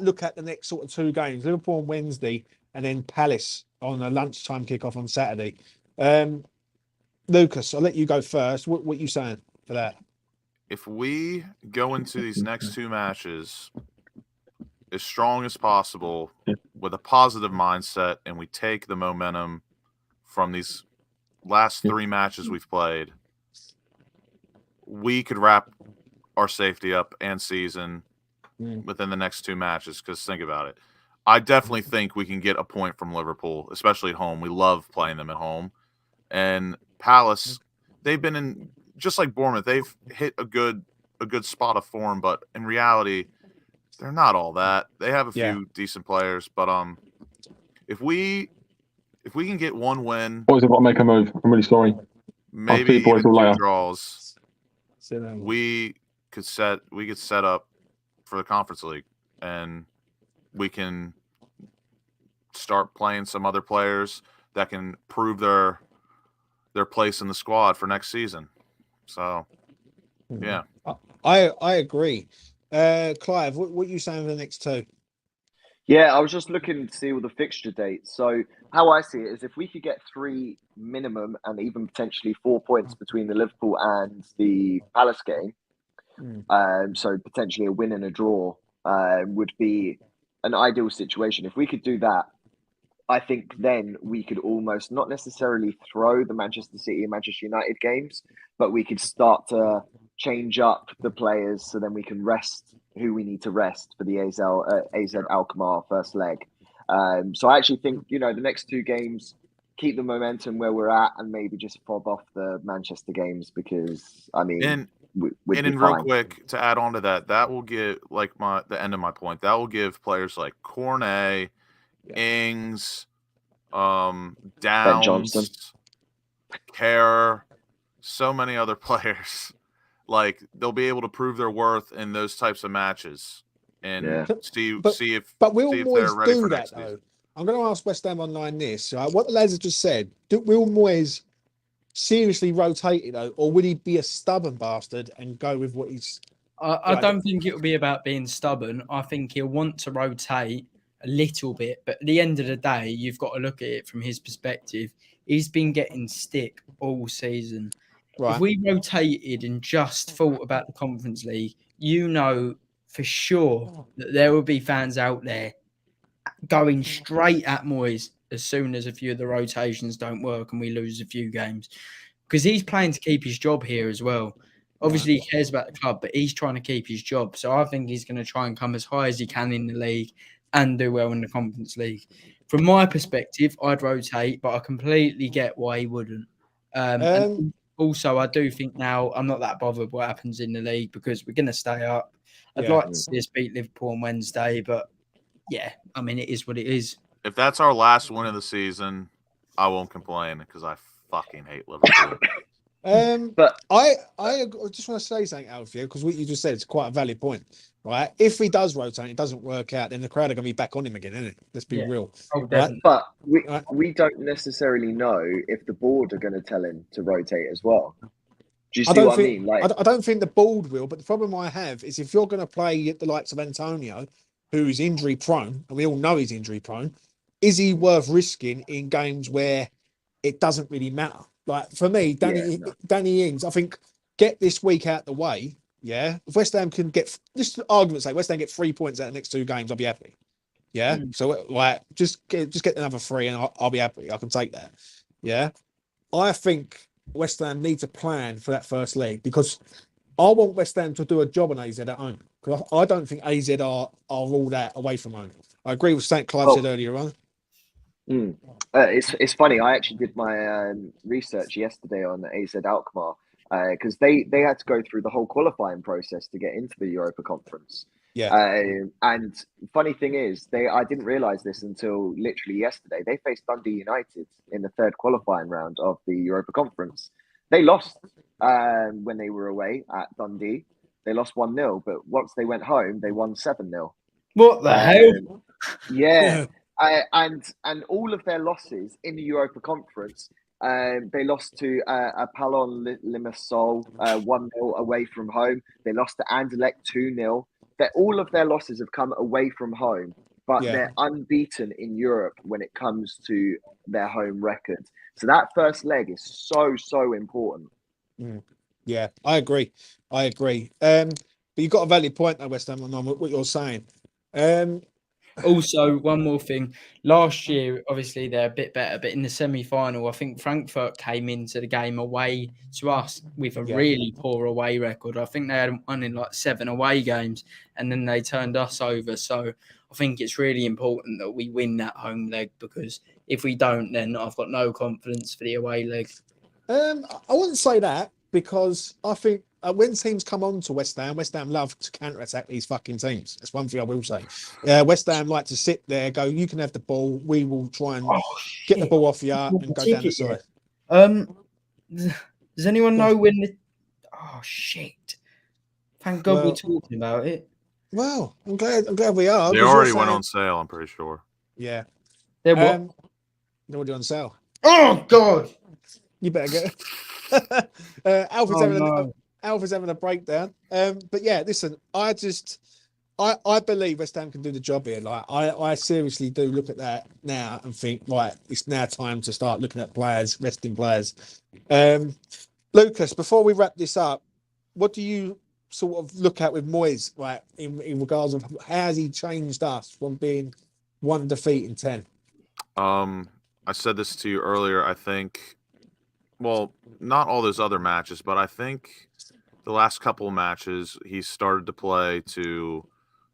[SPEAKER 2] look at the next sort of 2 games? Liverpool on Wednesday, and then Palace on a lunchtime kickoff on Saturday. Lucas, I'll let you go first. What you saying for that?
[SPEAKER 3] If we go into these next two matches as strong as possible with a positive mindset and we take the momentum from these last three matches we've played, we could wrap our safety up and season within the next two matches. Because think about it. I definitely think we can get a point from Liverpool, especially at home. We love playing them at home. And Palace, they've been in, just like Bournemouth, they've hit a good spot of form, but in reality, they're not all that. They have a few decent players, but if we can get one win,
[SPEAKER 4] boys have got to make a move. I'm really sorry.
[SPEAKER 3] Maybe even two draws. We could set up for the Conference League, and we can start playing some other players that can prove their place in the squad for next season. So, yeah,
[SPEAKER 2] I agree. Clive, what are you saying for the next two?
[SPEAKER 5] Yeah, I was just looking to see all the fixture dates. So how I see it is if we could get 3 minimum and even potentially 4 points between the Liverpool and the Palace game, so potentially a win and a draw would be an ideal situation. If we could do that, I think then we could almost not necessarily throw the Manchester City and Manchester United games, but we could start to change up the players so then we can rest who we need to rest for the AZ Alkmaar first leg. So I actually think, the next two games, keep the momentum where we're at and maybe just fob off the Manchester games because,
[SPEAKER 3] real quick to add on to that will give the end of my point. That will give players like Cornet, Ings, Downs, Kerr, so many other players. Like they'll be able to prove their worth in those types of matches and see if they're ready for next season.
[SPEAKER 2] I'm going to ask WestHamOnline this. What the lads have just said. Will Moyes seriously rotate it though, or would he be a stubborn bastard and go with what he's?
[SPEAKER 6] I don't think it'll be about being stubborn. I think he'll want to rotate a little bit, but at the end of the day, you've got to look at it from his perspective. He's been getting stick all season. Right. If we rotated and just thought about the Conference League, for sure that there will be fans out there going straight at Moyes as soon as a few of the rotations don't work and we lose a few games. Because he's playing to keep his job here as well. Obviously, he cares about the club, but he's trying to keep his job. So I think he's going to try and come as high as he can in the league and do well in the Conference League. From my perspective, I'd rotate, but I completely get why he wouldn't. And also, I do think now I'm not that bothered what happens in the league because we're going to stay up. I'd like to see us beat Liverpool on Wednesday, but it is what it is.
[SPEAKER 3] If that's our last win of the season, I won't complain because I fucking hate Liverpool.
[SPEAKER 2] But I just want to say something, Alfie, because what you just said is quite a valid point, right? If he does rotate and it doesn't work out, then the crowd are going to be back on him again, isn't it? Let's be real.
[SPEAKER 5] Right? But we don't necessarily know if the board are going to tell him to rotate as well. Do you see what I mean?
[SPEAKER 2] I don't think the board will, but the problem I have is if you're going to play the likes of Antonio, who is injury prone, and we all know he's injury prone, is he worth risking in games where it doesn't really matter? Like for me, Danny Ings, I think get this week out the way. Yeah, if West Ham can get, just argument's sake, West Ham get 3 points out of the next two games, I'll be happy. Yeah, so just get another 3 and I'll be happy. I can take that. Yeah, I think West Ham needs a plan for that first leg because I want West Ham to do a job on AZ at home because I don't think AZ are all that away from home. I agree with St. Clive said earlier on.
[SPEAKER 5] It's funny. I actually did my research yesterday on AZ Alkmaar because they had to go through the whole qualifying process to get into the Europa Conference. Yeah. And funny thing is, I didn't realize this until literally yesterday. They faced Dundee United in the third qualifying round of the Europa Conference. They lost when they were away at Dundee. They lost 1-0, but once they went home, they won 7-0.
[SPEAKER 6] What the hell?
[SPEAKER 5] Yeah. And all of their losses in the Europa Conference, they lost to Apollon Limassol 1-0 away from home. They lost to Anderlecht 2-0. All of their losses have come away from home. but
[SPEAKER 2] Yeah.
[SPEAKER 5] they're unbeaten in Europe when it comes to their home record. So that first leg is so important.
[SPEAKER 2] Yeah, I agree. But you've got a valid point though, West Ham, on what you're saying.
[SPEAKER 6] Also, one more thing. Last year, obviously, they're a bit better, but in the semi-final, I think Frankfurt came into the game away to us with a really poor away record. I think they had won in like 7 away games, and then they turned us over. So I think it's really important that we win that home leg, because if we don't, then I've got no confidence for the away leg.
[SPEAKER 2] I wouldn't say that, because I think when teams come on to West Ham love to counter-attack these fucking teams. That's one thing I will say. West Ham like to sit there, go, you can have the ball, we will try and get the ball off you and go down the side.
[SPEAKER 6] Does anyone know when the... Oh, shit. Thank God we're talking about it.
[SPEAKER 2] Well, I'm glad we are.
[SPEAKER 3] They already went on sale, I'm pretty sure.
[SPEAKER 2] Yeah.
[SPEAKER 6] They're what?
[SPEAKER 2] They're already on sale.
[SPEAKER 6] Oh, God.
[SPEAKER 2] You better get Alfred's having a breakdown. But yeah, listen, I believe West Ham can do the job here. Like I seriously do look at that now and think, right, it's now time to start looking at players, resting players. Lucas, before we wrap this up, what do you sort of look at with Moyes, right, in regards of how has he changed us from being 1 defeat in 10?
[SPEAKER 3] I said this to you earlier. I think, well, not all those other matches, but I think the last couple of matches he started to play to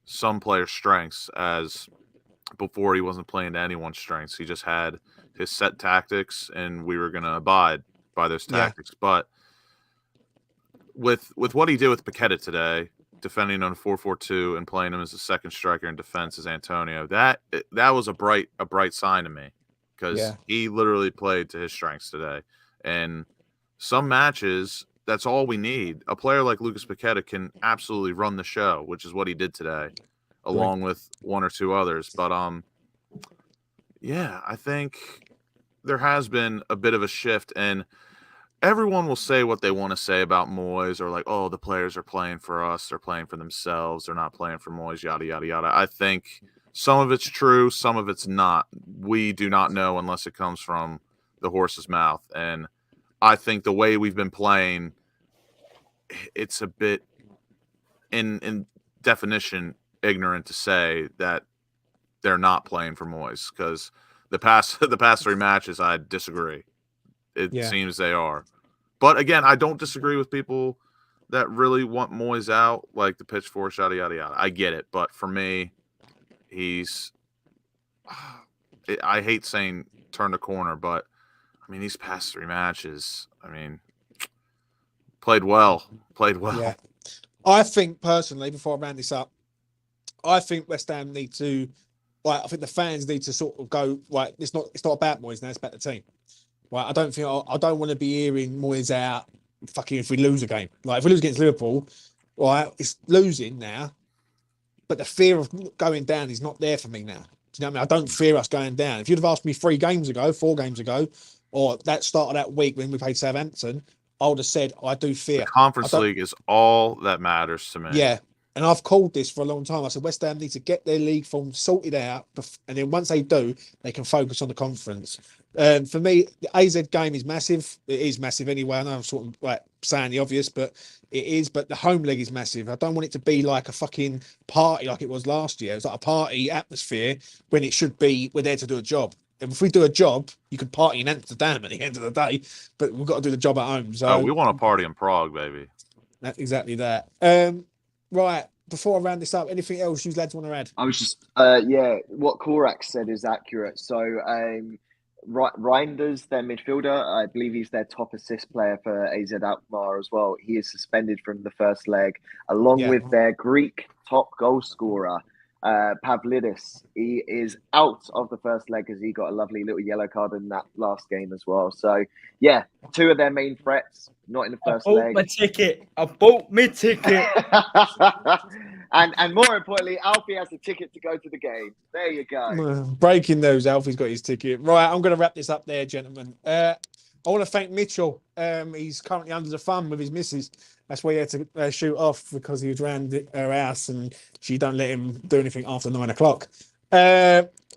[SPEAKER 3] some players' strengths, as before he wasn't playing to anyone's strengths. He just had his set tactics, and we were going to abide by those tactics. But with what he did with Paqueta today, defending on 4-4-2 and playing him as a second striker in defense as Antonio, that was a bright sign to me, because he literally played to his strengths today. And some matches, that's all we need. A player like Lucas Paqueta can absolutely run the show, which is what he did today, along with 1 or 2 others. But I think there has been a bit of a shift, and everyone will say what they want to say about Moyes, or like, oh, the players are playing for us, they're playing for themselves, they're not playing for Moyes, yada, yada, yada. I think some of it's true, some of it's not. We do not know unless it comes from the horse's mouth. And I think the way we've been playing, it's a bit in definition ignorant to say that they're not playing for Moyes, because the past 3 matches, I disagree. It seems they are. But again, I don't disagree with people that really want Moyes out, like the pitchfork, yada, yada, yada. I get it. But for me, I hate saying turn the corner, but I mean, these past 3 matches, I mean, played well.
[SPEAKER 2] Yeah. I think personally, before I round this up, I think West Ham need to, I think the fans need to sort of go, right, it's not about Moyes now, it's about the team. Right, I don't want to be hearing Moyes out fucking if we lose a game. Like, if we lose against Liverpool, right, it's losing now, but the fear of going down is not there for me now. Do you know what I mean? I don't fear us going down. If you'd have asked me 4 games ago, or that start of that week when we played Southampton, I would have said, I do fear.
[SPEAKER 3] The Conference League is all that matters to me.
[SPEAKER 2] Yeah. And I've called this for a long time. I said West Ham need to get their league form sorted out, and then once they do, they can focus on the conference. For me, the AZ game is massive. It is massive anyway. I know I'm sort of saying the obvious, but it is. But the home leg is massive. I don't want it to be like a fucking party like it was last year. It's like a party atmosphere when it should be we're there to do a job. And if we do a job, you could party in Amsterdam at the end of the day, but we've got to do the job at home. So
[SPEAKER 3] we want to party in Prague, baby.
[SPEAKER 2] That's exactly that. Right, before I round this up, anything else you lads want to add?
[SPEAKER 5] I was just, what Korak said is accurate. So, Reinders, their midfielder, I believe he's their top assist player for AZ Alkmaar as well. He is suspended from the first leg, along with their Greek top goal scorer, Pavlidis. He is out of the first leg as he got a lovely little yellow card in that last game as well. So, 2 of their main threats, not in the first leg.
[SPEAKER 6] I bought my ticket.
[SPEAKER 5] And more importantly, Alfie has a ticket to go to the game. There you go.
[SPEAKER 2] Breaking news, Alfie's got his ticket. Right, I'm going to wrap this up there, gentlemen. I want to thank Mitchell. He's currently under the thumb with his missus. That's why he had to shoot off, because he was around her house and she don't let him do anything after 9 o'clock.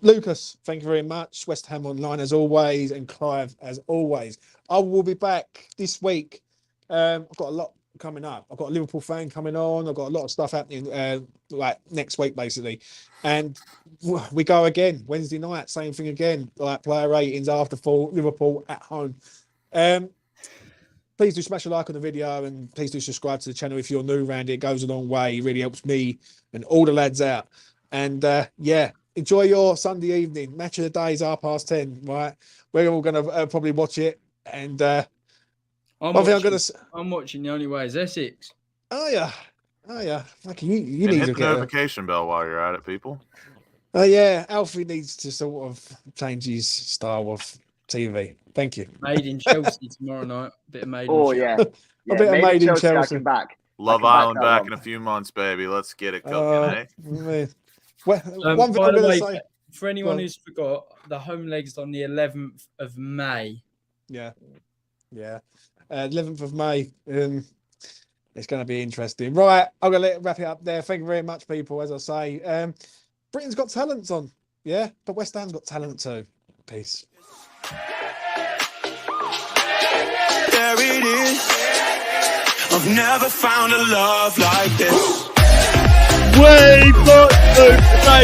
[SPEAKER 2] Lucas, thank you very much. West Ham Online as always, and Clive as always. I will be back this week. I've got a lot coming up. I've got a Liverpool fan coming on. I've got a lot of stuff happening like next week basically, and we go again Wednesday night. Same thing again. Like player ratings after Liverpool at home. Please do smash a like on the video and please do subscribe to the channel if you're new around it. It goes a long way. It really helps me and all the lads out. And yeah, enjoy your Sunday evening. Match of the day is 10:30, right? We're all going to probably watch it. And
[SPEAKER 6] I'm watching The Only Way is Essex.
[SPEAKER 2] Oh, yeah. Okay, you
[SPEAKER 3] and
[SPEAKER 2] need
[SPEAKER 3] hit
[SPEAKER 2] to
[SPEAKER 3] the
[SPEAKER 2] get
[SPEAKER 3] notification bell while you're at it, people.
[SPEAKER 2] Oh, yeah. Alfie needs to sort of change his style of TV. Thank you.
[SPEAKER 6] Made in Chelsea tomorrow night. Bit of Made
[SPEAKER 5] Oh,
[SPEAKER 6] in
[SPEAKER 5] yeah.
[SPEAKER 2] A bit of Made in Chelsea.
[SPEAKER 5] I can back.
[SPEAKER 3] Love Island back in a few months, baby. Let's get it cooking, eh?
[SPEAKER 2] Well, one thing I'm going to say.
[SPEAKER 6] For anyone who's forgot, the home leg's on the 11th of May.
[SPEAKER 2] Yeah. 11th of May. It's going to be interesting. Right, I'm going to wrap it up there. Thank you very much, people. As I say, Britain's got talents on, yeah, but West Ham's got talent too. Peace.
[SPEAKER 1] There it is. I've never found a love like this.
[SPEAKER 7] We've got to